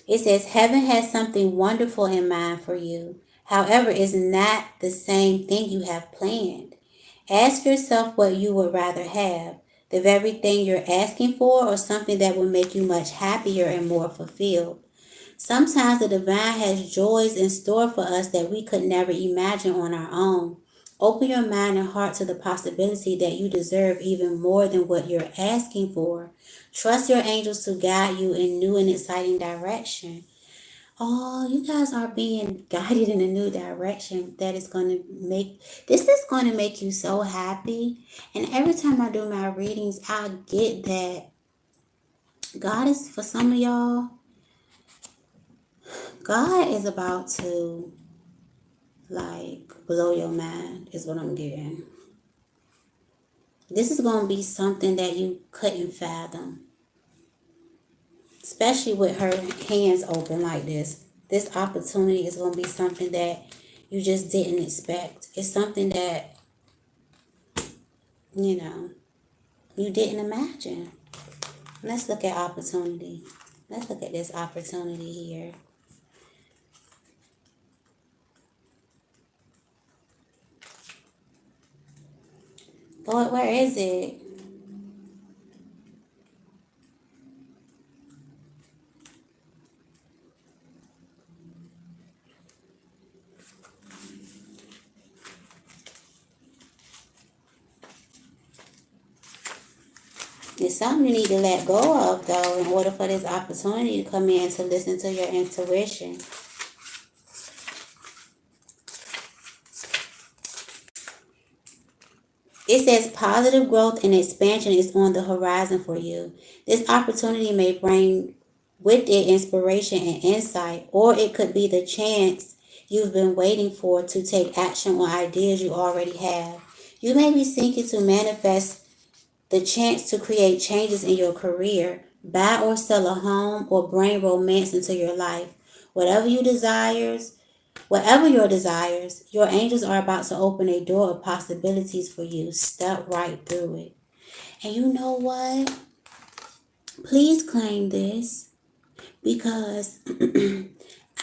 It says heaven has something wonderful in mind for you. However, it's not the same thing you have planned. Ask yourself what you would rather have, the very thing you're asking for or something that will make you much happier and more fulfilled. Sometimes the divine has joys in store for us that we could never imagine on our own. Open your mind and heart to the possibility that you deserve even more than what you're asking for. Trust your angels to guide you in new and exciting direction. Oh, you guys are being guided in a new direction that is going to this is going to make you so happy. And every time I do my readings, I get that God is, for some of y'all, God is about to like blow your mind, is what I'm getting. This is going to be something that you couldn't fathom, especially with her hands open like this. This opportunity is going to be something that you just didn't expect. It's something that, you know, you didn't imagine. Let's look at opportunity. Let's look at this opportunity here. Lord, where is it? It's something you need to let go of, though, in order for this opportunity to come in to listen to your intuition. It says positive growth and expansion is on the horizon for you. This opportunity may bring with it inspiration and insight, or it could be the chance you've been waiting for to take action on ideas you already have. You may be seeking to manifest the chance to create changes in your career, buy or sell a home, or bring romance into your life. Whatever you desires, Whatever your desires, your angels are about to open a door of possibilities for you. Step right through it. And you know what? Please claim this because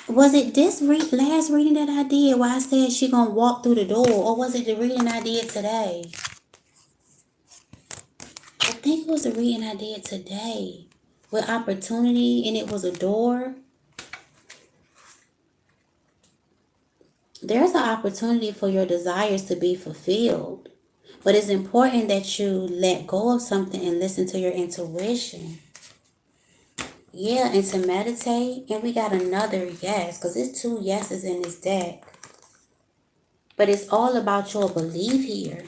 was it this last reading that I did where I said she gonna walk through the door, or was it the reading I did today? I think it was the reading I did today with opportunity, and it was a door. There's an opportunity for your desires to be fulfilled, but it's important that you let go of something and listen to your intuition. Yeah, and to meditate. And we got another yes, because it's two yeses in this deck. But it's all about your belief here.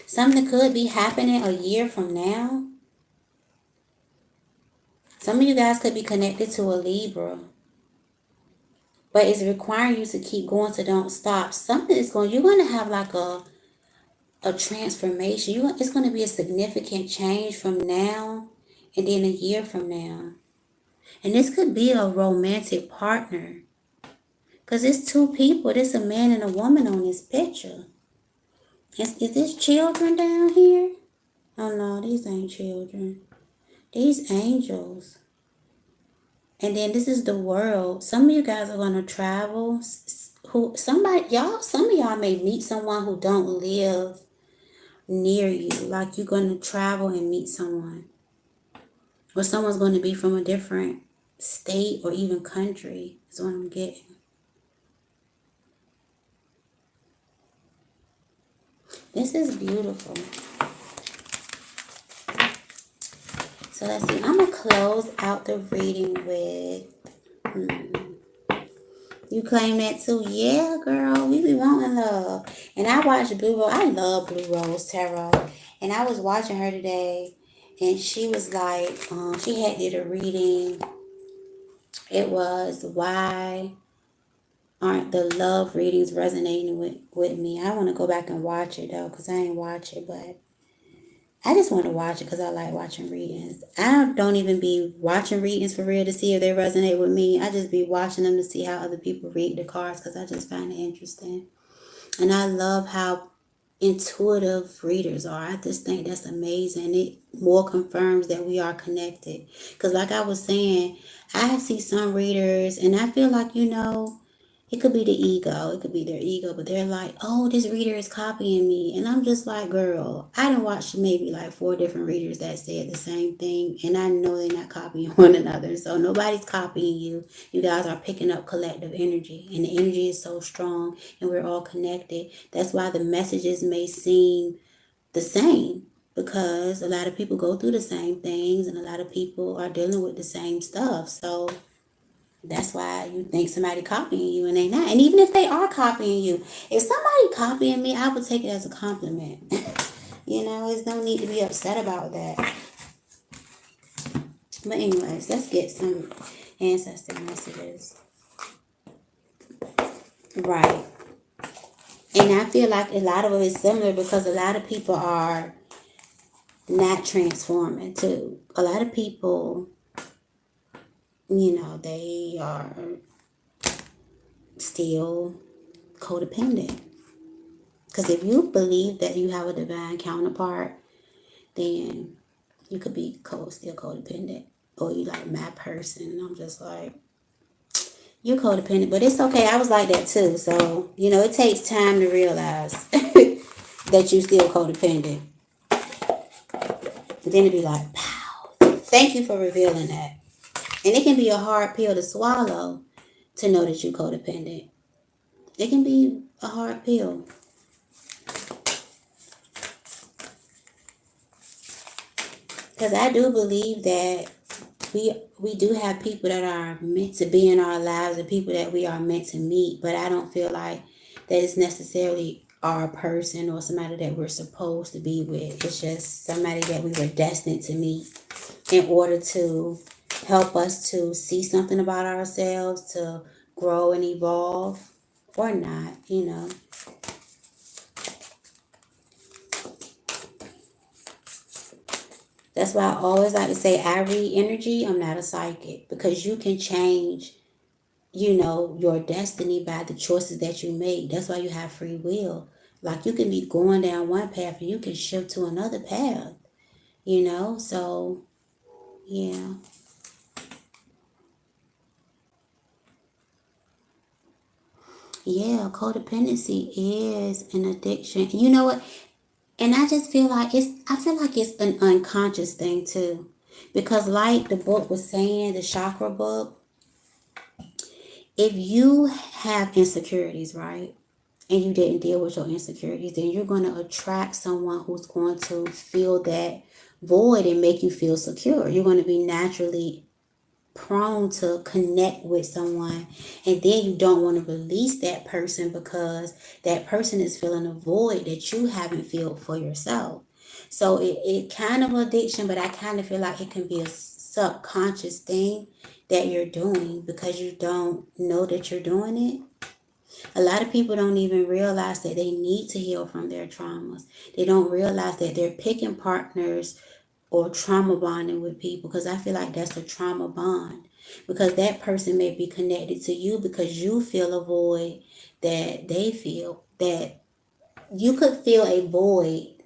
Something could be happening a year from now. Some of you guys could be connected to a Libra. But it's requiring you to keep going, so don't stop. Something is going, you're going to have like a transformation. It's going to be a significant change from now and then a year from now. And this could be a romantic partner. Because it's two people. There's a man and a woman on this picture. Is this children down here? Oh no, these ain't children. These angels. And then this is the world. Some of you guys are gonna travel. Some of y'all may meet someone who don't live near you. Like you're gonna travel and meet someone. Or someone's gonna be from a different state or even country. Is what I'm getting. This is beautiful. So let's see. I'm gonna close out the reading with. You claim that too? Yeah, girl. We be wanting love. And I watched Blue Rose. I love Blue Rose Tarot. And I was watching her today, and she was like, she had did a reading. It was why aren't the love readings resonating with me? I want to go back and watch it though, because I ain't watch it, but I just want to watch it because I like watching readings. I don't even be watching readings for real to see if they resonate with me. I just be watching them to see how other people read the cards because I just find it interesting. And I love how intuitive readers are. I just think that's amazing. It more confirms that we are connected. Because like I was saying, I see some readers and I feel like, it could be the ego. It could be their ego, but they're like, oh, this reader is copying me. And I'm just like, girl, I done watched maybe like 4 different readers that said the same thing. And I know they're not copying one another. So nobody's copying you. You guys are picking up collective energy. And the energy is so strong and we're all connected. That's why the messages may seem the same. Because a lot of people go through the same things and a lot of people are dealing with the same stuff. So that's why you think somebody copying you and they not. And even if they are copying you, if somebody copying me, I would take it as a compliment. There's no need to be upset about that. But anyways, let's get some ancestor messages. Right. And I feel like a lot of it is similar because a lot of people are not transforming too. A lot of people, they are still codependent. Because if you believe that you have a divine counterpart, then you could be still codependent. Or you like my person. And I'm just like, you're codependent. But it's okay. I was like that too. So, it takes time to realize that you're still codependent. And then it'd be like, pow. Thank you for revealing that. And it can be a hard pill to swallow to know that you're codependent. It can be a hard pill. Because I do believe that we do have people that are meant to be in our lives and people that we are meant to meet, but I don't feel like that it's necessarily our person or somebody that we're supposed to be with. It's just somebody that we were destined to meet in order to help us to see something about ourselves, to grow and evolve, or not. That's why I always like to say I read energy. I'm not a psychic because you can change your destiny by the choices that you make. That's why you have free will. Like you can be going down one path and you can shift to another path. So yeah. Yeah, codependency is an addiction. You know what? And I just feel like it's an unconscious thing too. Because like the book was saying, the chakra book, if you have insecurities, right? And you didn't deal with your insecurities, then you're going to attract someone who's going to fill that void and make you feel secure. You're going to be naturally prone to connect with someone, and then you don't want to release that person because that person is filling a void that you haven't filled for yourself. So it kind of addiction, but I kind of feel like it can be a subconscious thing that you're doing because you don't know that you're doing it. A lot of people don't even realize that they need to heal from their traumas. They don't realize that they're picking partners or trauma bonding with people, because I feel like that's a trauma bond. Because that person may be connected to you because you feel a void that they feel, that you could feel a void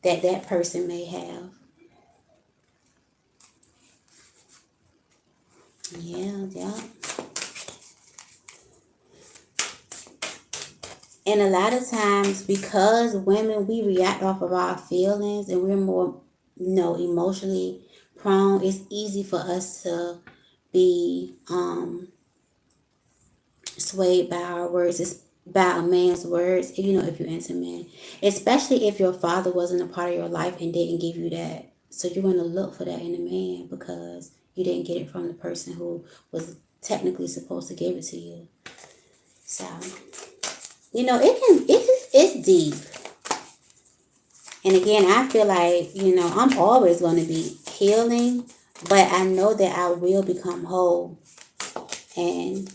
that that person may have. Yeah, yeah. And a lot of times, because women, we react off of our feelings and we're more, emotionally prone, it's easy for us to be swayed by our words. It's by a man's words, if you're into men. Especially if your father wasn't a part of your life and didn't give you that. So you're going to look for that in a man because you didn't get it from the person who was technically supposed to give it to you. So, it's deep. And again, I feel like, I'm always going to be healing, but I know that I will become whole. And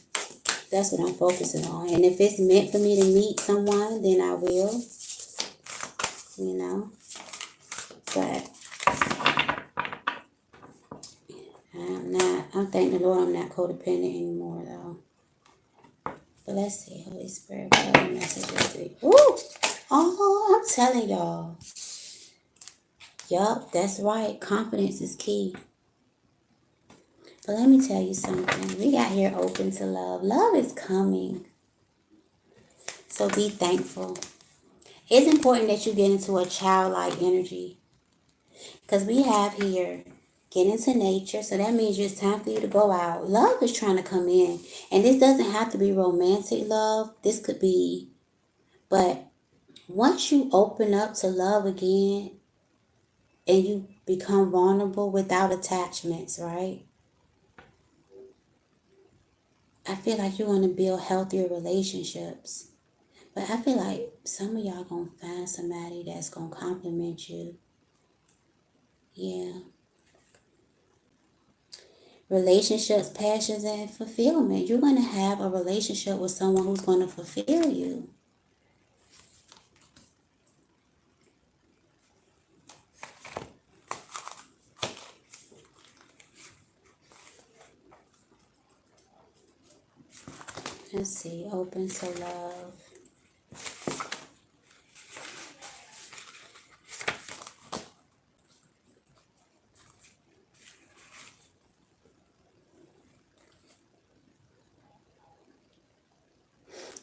that's what I'm focusing on. And if it's meant for me to meet someone, then I will, you know. But I'm not, I thank the Lord I'm not codependent anymore, though. But let's see, Holy Spirit, what message. Woo! Oh, I'm telling y'all. Yup, that's right. Confidence is key. But let me tell you something. We got here open to love. Love is coming. So be thankful. It's important that you get into a childlike energy. Because we have here, get into nature. So that means it's time for you to go out. Love is trying to come in. And this doesn't have to be romantic love. This could be, but once you open up to love again and you become vulnerable without attachments, right? I feel like you're going to build healthier relationships. But I feel like some of y'all going to find somebody that's going to compliment you. Yeah. Relationships, passions, and fulfillment. You're going to have a relationship with someone who's going to fulfill you. Let's see, open to love.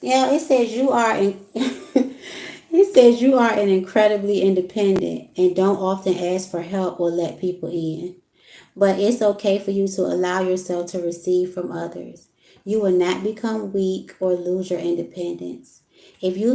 Yeah, it says you are in, it says you are an incredibly independent and don't often ask for help or let people in. But it's okay for you to allow yourself to receive from others. You will not become weak or lose your independence. If you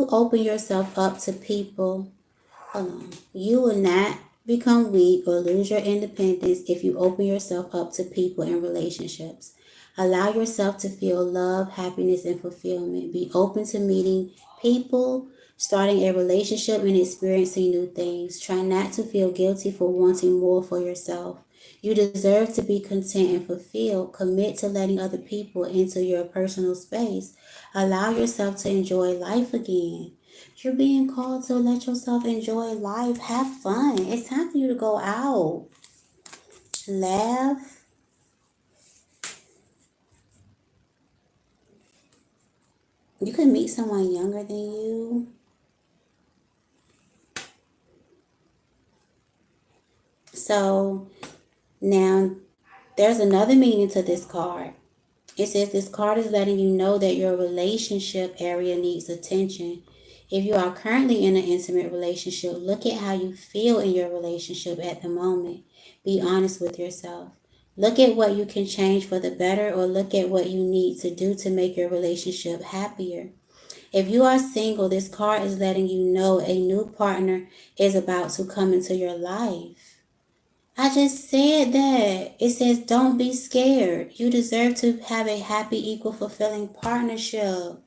open yourself up to people, hold on. You will not become weak or lose your independence if you open yourself up to people and relationships. Allow yourself to feel love, happiness, and fulfillment. Be open to meeting people, starting a relationship, and experiencing new things. Try not to feel guilty for wanting more for yourself. You deserve to be content and fulfilled. Commit to letting other people into your personal space. Allow yourself to enjoy life again. You're being called to let yourself enjoy life. Have fun. It's time for you to go out. Laugh. You could meet someone younger than you. So now there's another meaning to this card. It says this card is letting you know that your relationship area needs attention. If you are currently in an intimate relationship, look at how you feel in your relationship at the moment. Be honest with yourself. Look at what you can change for the better, or look at what you need to do to make your relationship happier. If you are single, this card is letting you know a new partner is about to come into your life. I just said that. It says, don't be scared. You deserve to have a happy, equal, fulfilling partnership.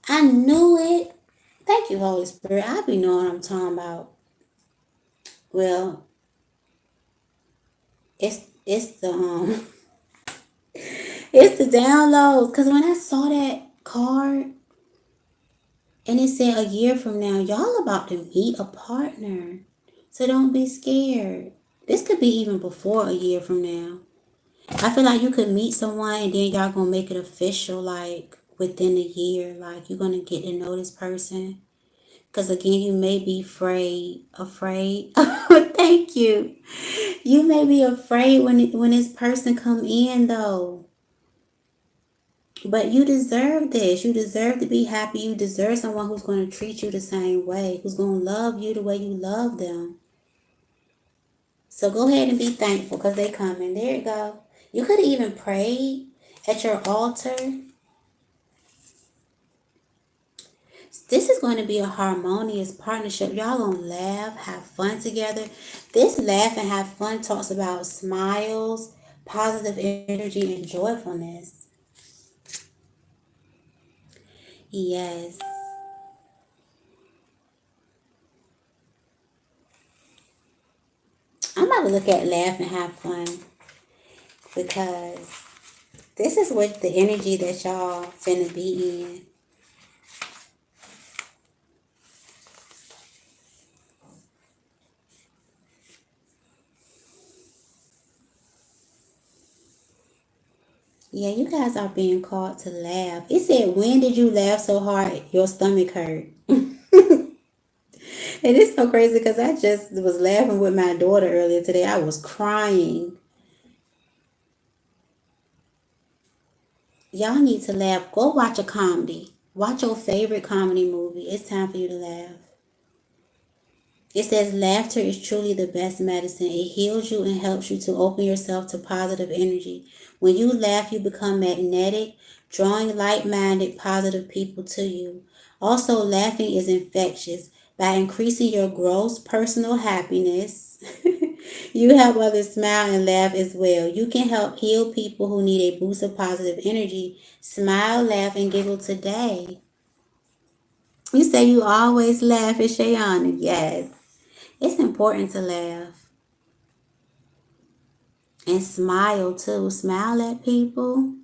I knew it. Thank you, Holy Spirit. I be knowing what I'm talking about. Well, it's the it's the downloads. Cause when I saw that card and it said a year from now, y'all about to meet a partner. So don't be scared. This could be even before a year from now. I feel like you could meet someone and then y'all gonna make it official like within a year. Like you're gonna get to know this person. Cause again, you may be afraid. Thank you. You may be afraid when this person come in though. But you deserve this. You deserve to be happy. You deserve someone who's gonna treat you the same way, who's gonna love you the way you love them. So go ahead and be thankful because they coming. There you go. You could have even prayed at your altar. This is going to be a harmonious partnership. Y'all gonna laugh, have fun together. This laugh and have fun talks about smiles, positive energy, and joyfulness. Yes. I'm about to look at laugh and have fun because this is what the energy that y'all finna be in. Yeah, you guys are being called to laugh. It said, when did you laugh so hard your stomach hurt? And it's so crazy because I just was laughing with my daughter earlier today. I was crying. Y'all need to laugh. Go watch a comedy. Watch your favorite comedy movie. It's time for you to laugh. It says laughter is truly the best medicine. It heals you and helps you to open yourself to positive energy. When you laugh, you become magnetic, drawing like-minded, positive people to you. Also, laughing is infectious. By increasing your gross personal happiness, you help others smile and laugh as well. You can help heal people who need a boost of positive energy. Smile, laugh, and giggle today. You say you always laugh at Shayana. Yes. It's important to laugh and smile too. Smile at people.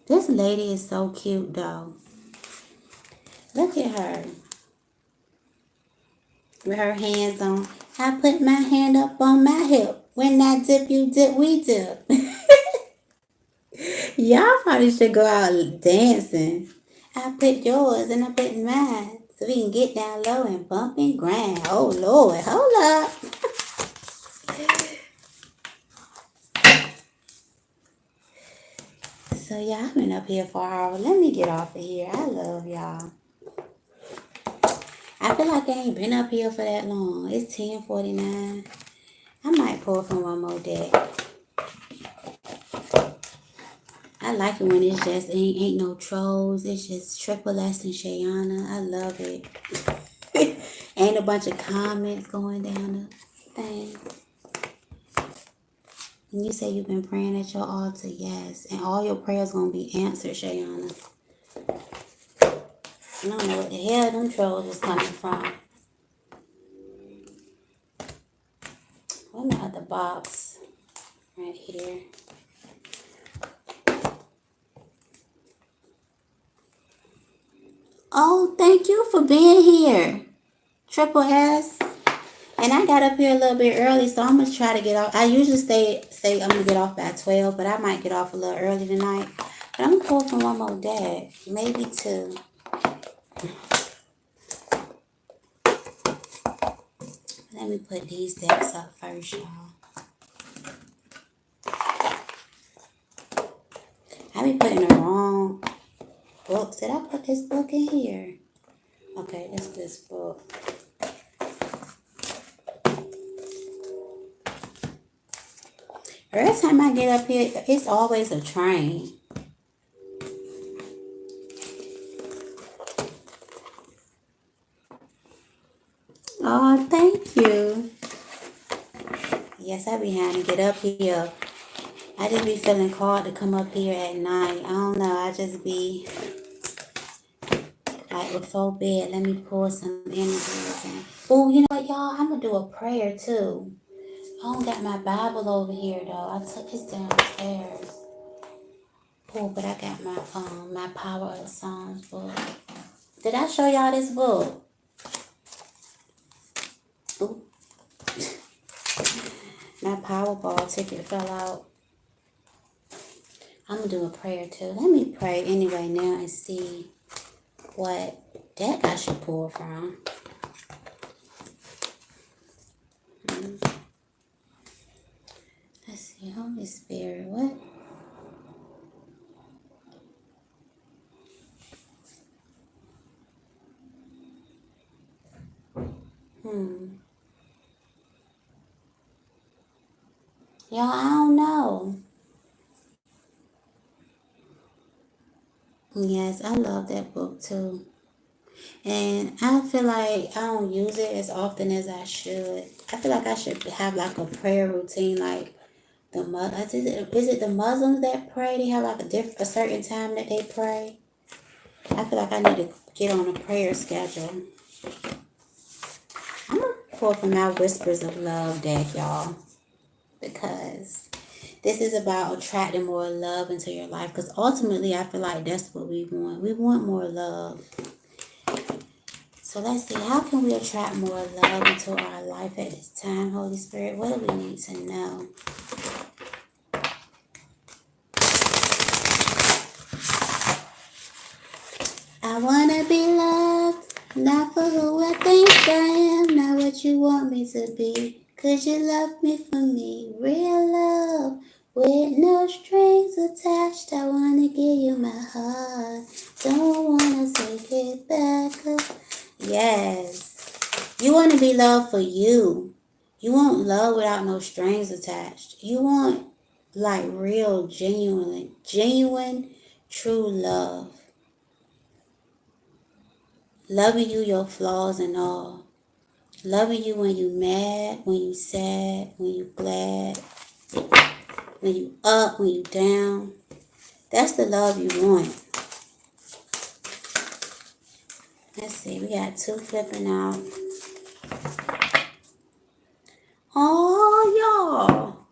This lady is so cute though. Look at her with her hands on. I put my hand up on my hip. When I dip, you dip, we dip. Y'all probably should go out dancing. I put yours and I put mine so we can get down low and bump and grind. Oh Lord, hold up. So y'all been up here for an hour. Let me get off of here. I love y'all. I feel like I ain't been up here for that long. It's 10:49. I might pour from one more deck. I like it when it's just ain't no trolls. It's just Triple S and Shayana. I love it. Ain't a bunch of comments going down the thing. And you say you've been praying at your altar, yes. And all your prayers gonna be answered, Shayana. I don't know what the hell them trolls was coming from. Where's my other box? Right here. Oh, thank you for being here, Triple S. And I got up here a little bit early, so I'm gonna try to get off. I usually say I'm gonna get off by 12, but I might get off a little early tonight. But I'm gonna pour from one more deck, maybe two. Let me put these decks up first, y'all. I be putting the wrong books. Did I put this book in here? Okay, that's this book. Every time I get up here, it's always a train. Oh, thank you. Yes, I be having to get up here. I just be feeling called to come up here at night. I don't know. I just be like before bed. Let me pull some energies in. Oh, you know what, y'all? I'm gonna do a prayer too. I don't got my Bible over here though. I took it downstairs. Oh, but I got my Power of Songs book. Did I show y'all this book? Ooh. My Powerball ticket fell out. I'm gonna do a prayer too. Let me pray anyway now and see what deck I should pull from. Let's see, Holy Spirit, what? Y'all, I don't know. Yes, I love that book too. And I feel like I don't use it as often as I should. I feel like I should have like a prayer routine, like is it the Muslims that pray? They have like a certain time that they pray. I feel like I need to get on a prayer schedule. I'm gonna pull from my Whispers of Love deck, y'all, because this is about attracting more love into your life. Because ultimately, I feel like that's what we want. We want more love. So let's see, how can we attract more love into our life at this time, Holy Spirit? What do we need to know? I want to be loved, not for who I think I am, not what you want me to be. Could you love me for me? Real love, with no strings attached. I want to give you my heart. Don't want to take it back. Yes. You want to be loved for you. You want love without no strings attached. You want like real, genuine, true love. Loving you, your flaws and all. Loving you when you mad, when you sad, when you glad, when you up, when you down. That's the love you want. Let's see, we got two flipping out. Oh, y'all.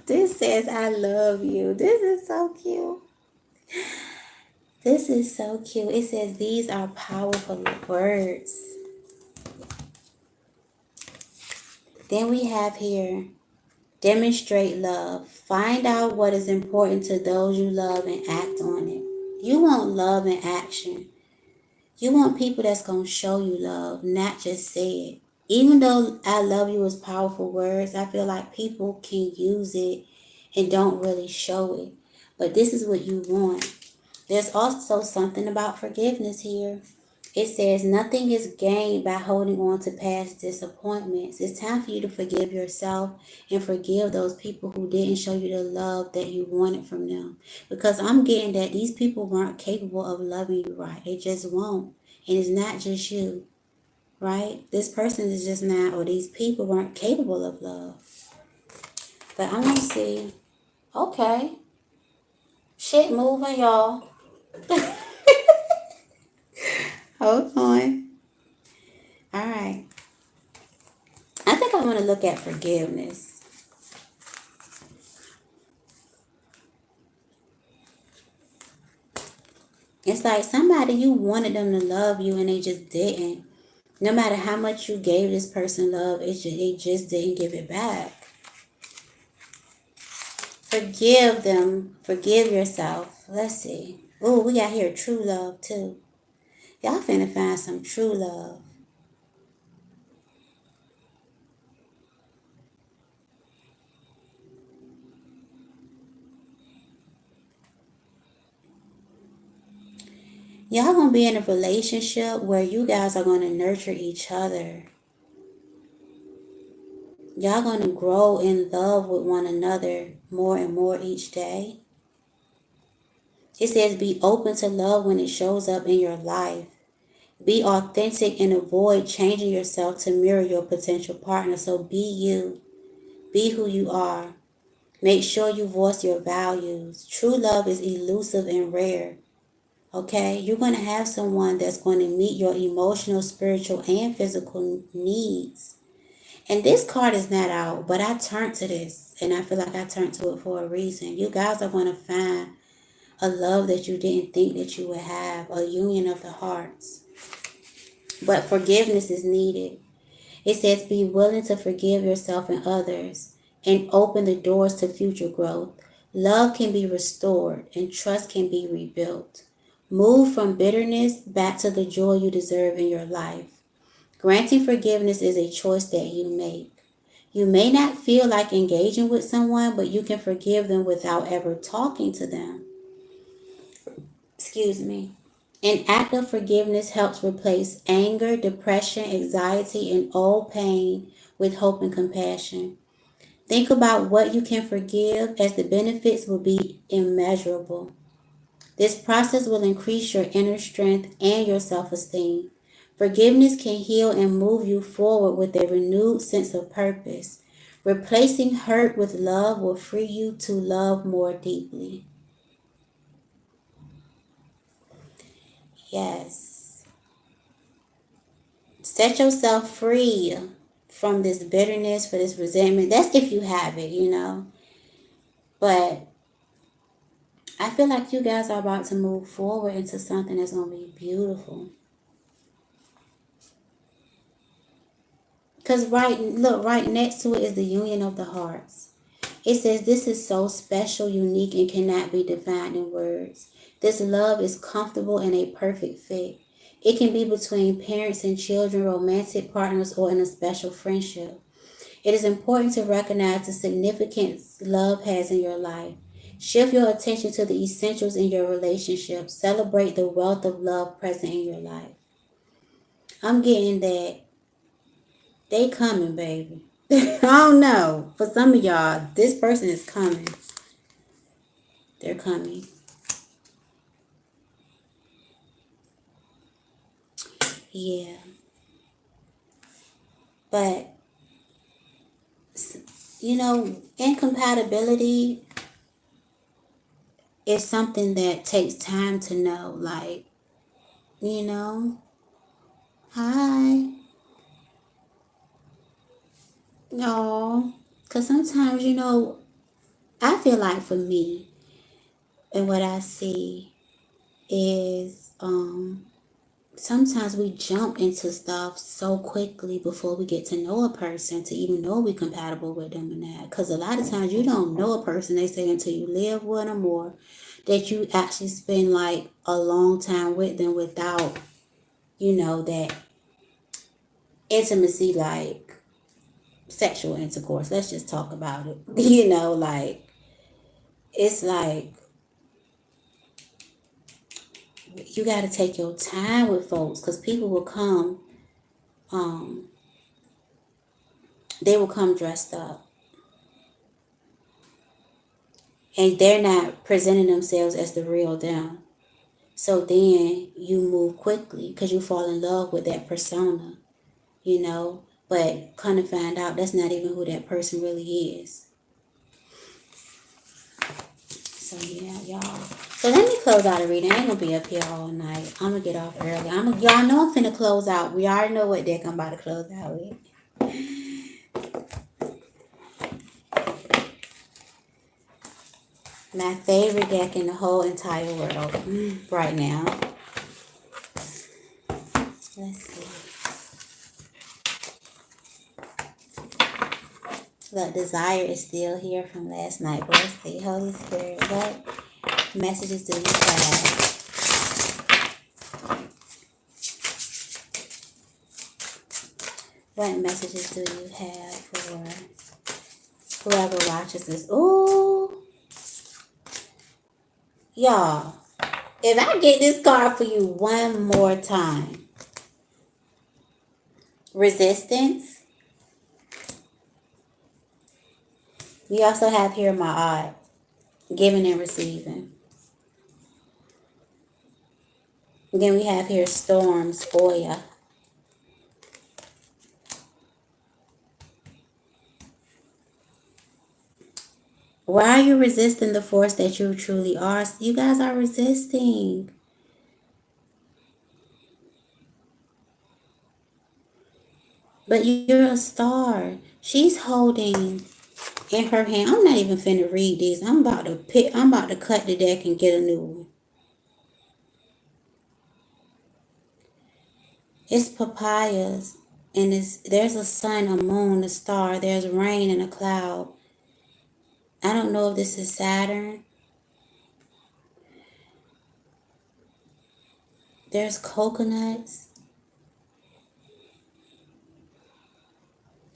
This says, I love you. This is so cute. This is so cute. It says, these are powerful words. Then we have here, demonstrate love. Find out what is important to those you love and act on it. You want love in action. You want people that's going to show you love, not just say it. Even though I love you is powerful words, I feel like people can use it and don't really show it. But this is what you want. There's also something about forgiveness here. It says nothing is gained by holding on to past disappointments. It's time for you to forgive yourself and forgive those people who didn't show you the love that you wanted from them. Because I'm getting that these people weren't capable of loving you right. They just won't. And it's not just you, right? This person is just not, or these people weren't capable of love. But I'm going to see. Okay. Shit moving, y'all. Hold on. All right. I think I want to look at forgiveness. It's like somebody you wanted them to love you and they just didn't. No matter how much you gave this person love, it just didn't give it back. Forgive them. Forgive yourself. Let's see. Oh, we got here true love too. Y'all finna find some true love. Y'all gonna be in a relationship where you guys are gonna nurture each other. Y'all gonna grow in love with one another more and more each day. It says be open to love when it shows up in your life. Be authentic and avoid changing yourself to mirror your potential partner. So be you. Be who you are. Make sure you voice your values. True love is elusive and rare. Okay? You're going to have someone that's going to meet your emotional, spiritual, and physical needs. And this card is not out, but I turned to this, and I feel like I turned to it for a reason. You guys are going to find a love that you didn't think that you would have, a union of the hearts. But forgiveness is needed. It says be willing to forgive yourself and others and open the doors to future growth. Love can be restored and trust can be rebuilt. Move from bitterness back to the joy you deserve in your life. Granting forgiveness is a choice that you make. You may not feel like engaging with someone, but you can forgive them without ever talking to them. Excuse me. An act of forgiveness helps replace anger, depression, anxiety, and old pain with hope and compassion. Think about what you can forgive, as the benefits will be immeasurable. This process will increase your inner strength and your self esteem. Forgiveness can heal and move you forward with a renewed sense of purpose. Replacing hurt with love will free you to love more deeply. Yes. Set yourself free from this bitterness, for this resentment. That's if you have it. But I feel like you guys are about to move forward into something that's going to be beautiful. Because right next to it is the union of the hearts. It says this is so special, unique, and cannot be defined in words. This love is comfortable and a perfect fit. It can be between parents and children, romantic partners, or in a special friendship. It is important to recognize the significance love has in your life. Shift your attention to the essentials in your relationship. Celebrate the wealth of love present in your life. I'm getting that they coming, baby. I don't know. For some of y'all, this person is coming. They're coming. Yeah. But, incompatibility is something that takes time to know. Like, hi. No. Because sometimes, I feel like for me, and what I see is, sometimes we jump into stuff so quickly before we get to know a person to even know we're compatible with them and that. Because a lot of times you don't know a person, they say, until you live with them or that you actually spend like a long time with them without, that intimacy, like sexual intercourse. Let's just talk about it. Like, it's like you got to take your time with folks because people will come, they will come dressed up and they're not presenting themselves as the real them. So then you move quickly because you fall in love with that persona, but kind of find out that's not even who that person really is. So yeah, y'all. So let me close out a reading. I ain't gonna be up here all night. I'm gonna get off early. Y'all know I'm finna close out. We already know what deck I'm about to close out with. My favorite deck in the whole entire world right now. Let's see. Look, desire is still here from last night. But let's see. Holy Spirit, what messages do you have? What messages do you have for whoever watches this? Ooh, y'all. If I get this card for you one more time, resistance. We also have here my art, giving and receiving. Again, we have here storms, Oya. Why are you resisting the force that you truly are? You guys are resisting. But you're a star. She's holding in her hand. I'm not even finna read these. I'm about to cut the deck and get a new one. It's papayas. And there's a sun, a moon, a star. There's rain and a cloud. I don't know if this is Saturn. There's coconuts.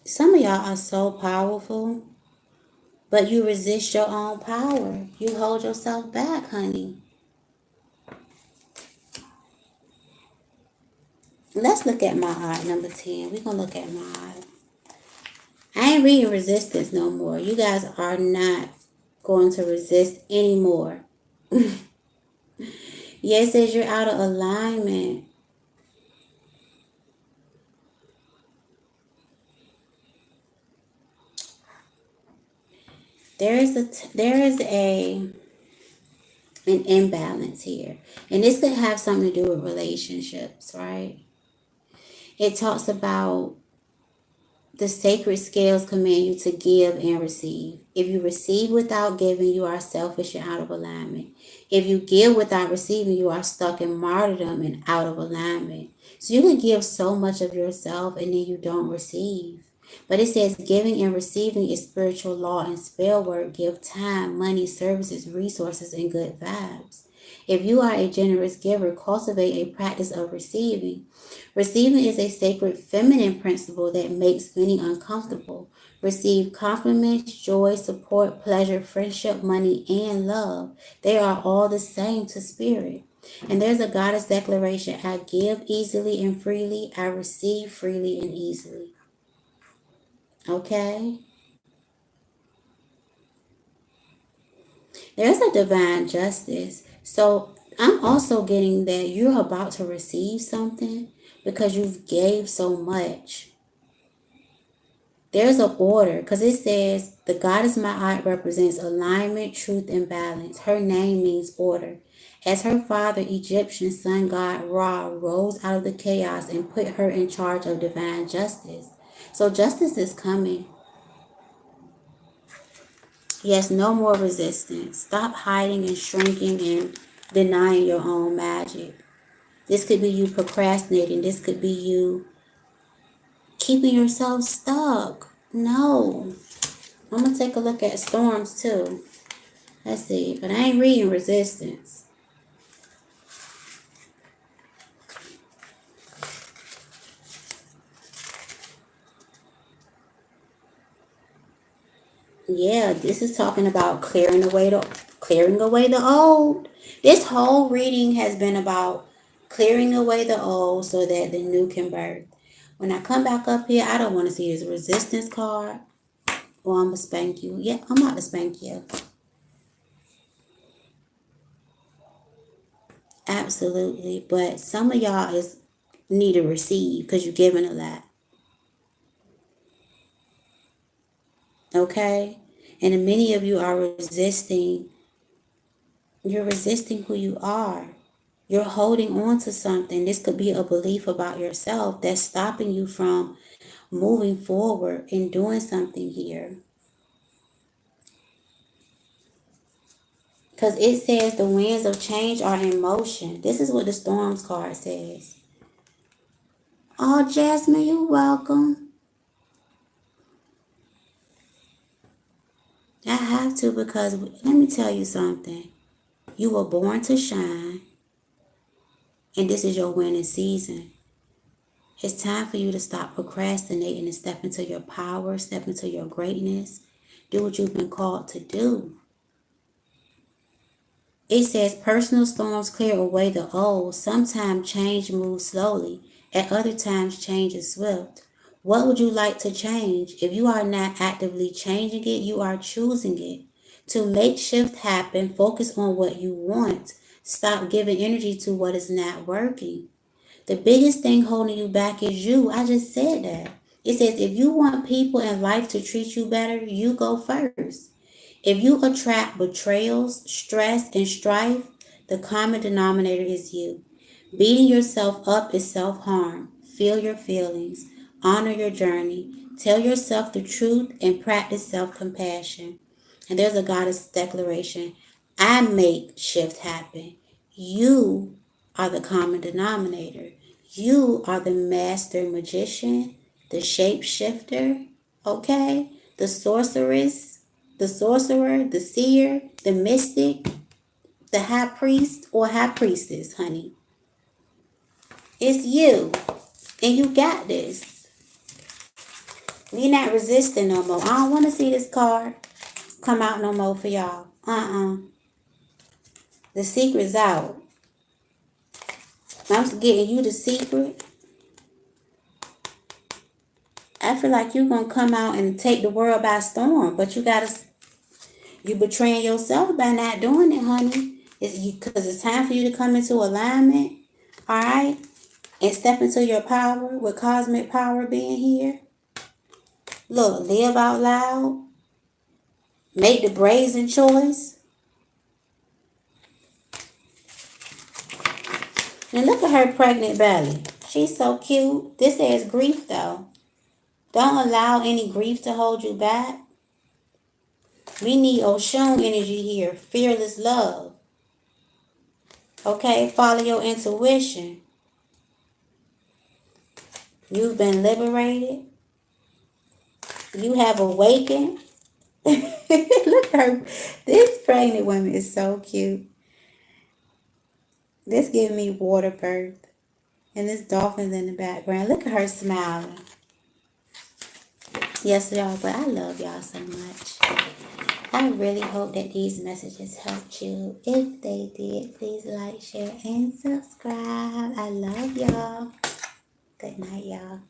Some of y'all are so powerful, but you resist your own power. You hold yourself back, honey. Let's look at my art, number 10. We're going to look at my art. I ain't reading resistance no more. You guys are not going to resist anymore. Yeah, it says you're out of alignment. There is an imbalance here. And this could have something to do with relationships, right? It talks about the sacred scales command you to give and receive. If you receive without giving, you are selfish and out of alignment. If you give without receiving, you are stuck in martyrdom and out of alignment. So you can give so much of yourself and then you don't receive. But it says giving and receiving is spiritual law and spell work. Give time, money, services, resources, and good vibes. If you are a generous giver, cultivate a practice of receiving. Receiving is a sacred feminine principle that makes many uncomfortable. Receive compliments, joy, support, pleasure, friendship, money, and love. They are all the same to spirit. And there's a goddess declaration: I give easily and freely, I receive freely and easily. Okay? There's a divine justice. So I'm also getting that you're about to receive something because you've gave so much. There's an order because it says the goddess Ma'at represents alignment, truth, and balance. Her name means order. As her father, Egyptian sun god Ra, rose out of the chaos and put her in charge of divine justice. So justice is coming. Yes, no more resistance. Stop hiding and shrinking and denying your own magic. This could be you procrastinating. This could be you keeping yourself stuck. No. I'm going to take a look at storms too. Let's see. But I ain't reading resistance. Yeah, this is talking about clearing away the old. This whole reading has been about clearing away the old so that the new can birth. When I come back up here, I don't want to see this resistance card. Or I'm gonna spank you. Yeah, I'm about to spank you. Absolutely. But some of y'all is need to receive because you're giving a lot. Okay? And many of you are resisting. You're resisting who you are. You're holding on to something. This could be a belief about yourself that's stopping you from moving forward and doing something here. Because it says the winds of change are in motion. This is what the storms card says. Oh, Jasmine, you're welcome. to, because let me tell you something. You were born to shine, and this is your winning season. It's time for you to stop procrastinating and step into your power, step into your greatness. Do what you've been called to do. It says personal storms clear away the old. Sometimes change moves slowly. At other times, change is swift. What would you like to change? If you are not actively changing it, you are choosing it. To make shift happen, focus on what you want. Stop giving energy to what is not working. The biggest thing holding you back is you. I just said that. It says if you want people in life to treat you better, you go first. If you attract betrayals, stress, and strife, the common denominator is you. Beating yourself up is self harm. Feel your feelings, honor your journey, tell yourself the truth, and practice self compassion. And there's a goddess declaration: I make shift happen. You are the common denominator. You are the master magician, the shapeshifter, okay? The sorceress, the sorcerer, the seer, the mystic, the high priest or high priestess, honey. It's you. And you got this. We not resisting no more. I don't want to see this card come out no more for y'all. The secret's out. I'm getting you the secret. I feel like you're going to come out and take the world by storm. But you betraying yourself by not doing it, honey. Because it's time for you to come into alignment. All right? And step into your power with cosmic power being here. Look, live out loud. Make the brazen choice. And look at her pregnant belly. She's so cute. This says grief though. Don't allow any grief to hold you back. We need Oshun energy here. Fearless love. Okay? Follow your intuition. You've been liberated. You have awakened. Look at her. This pregnant woman is so cute. This giving me water birth. And this dolphin's in the background. Look at her smiling. Yes, y'all, but I love y'all so much. I really hope that these messages helped you. If they did, please like, share, and subscribe. I love y'all. Good night, y'all.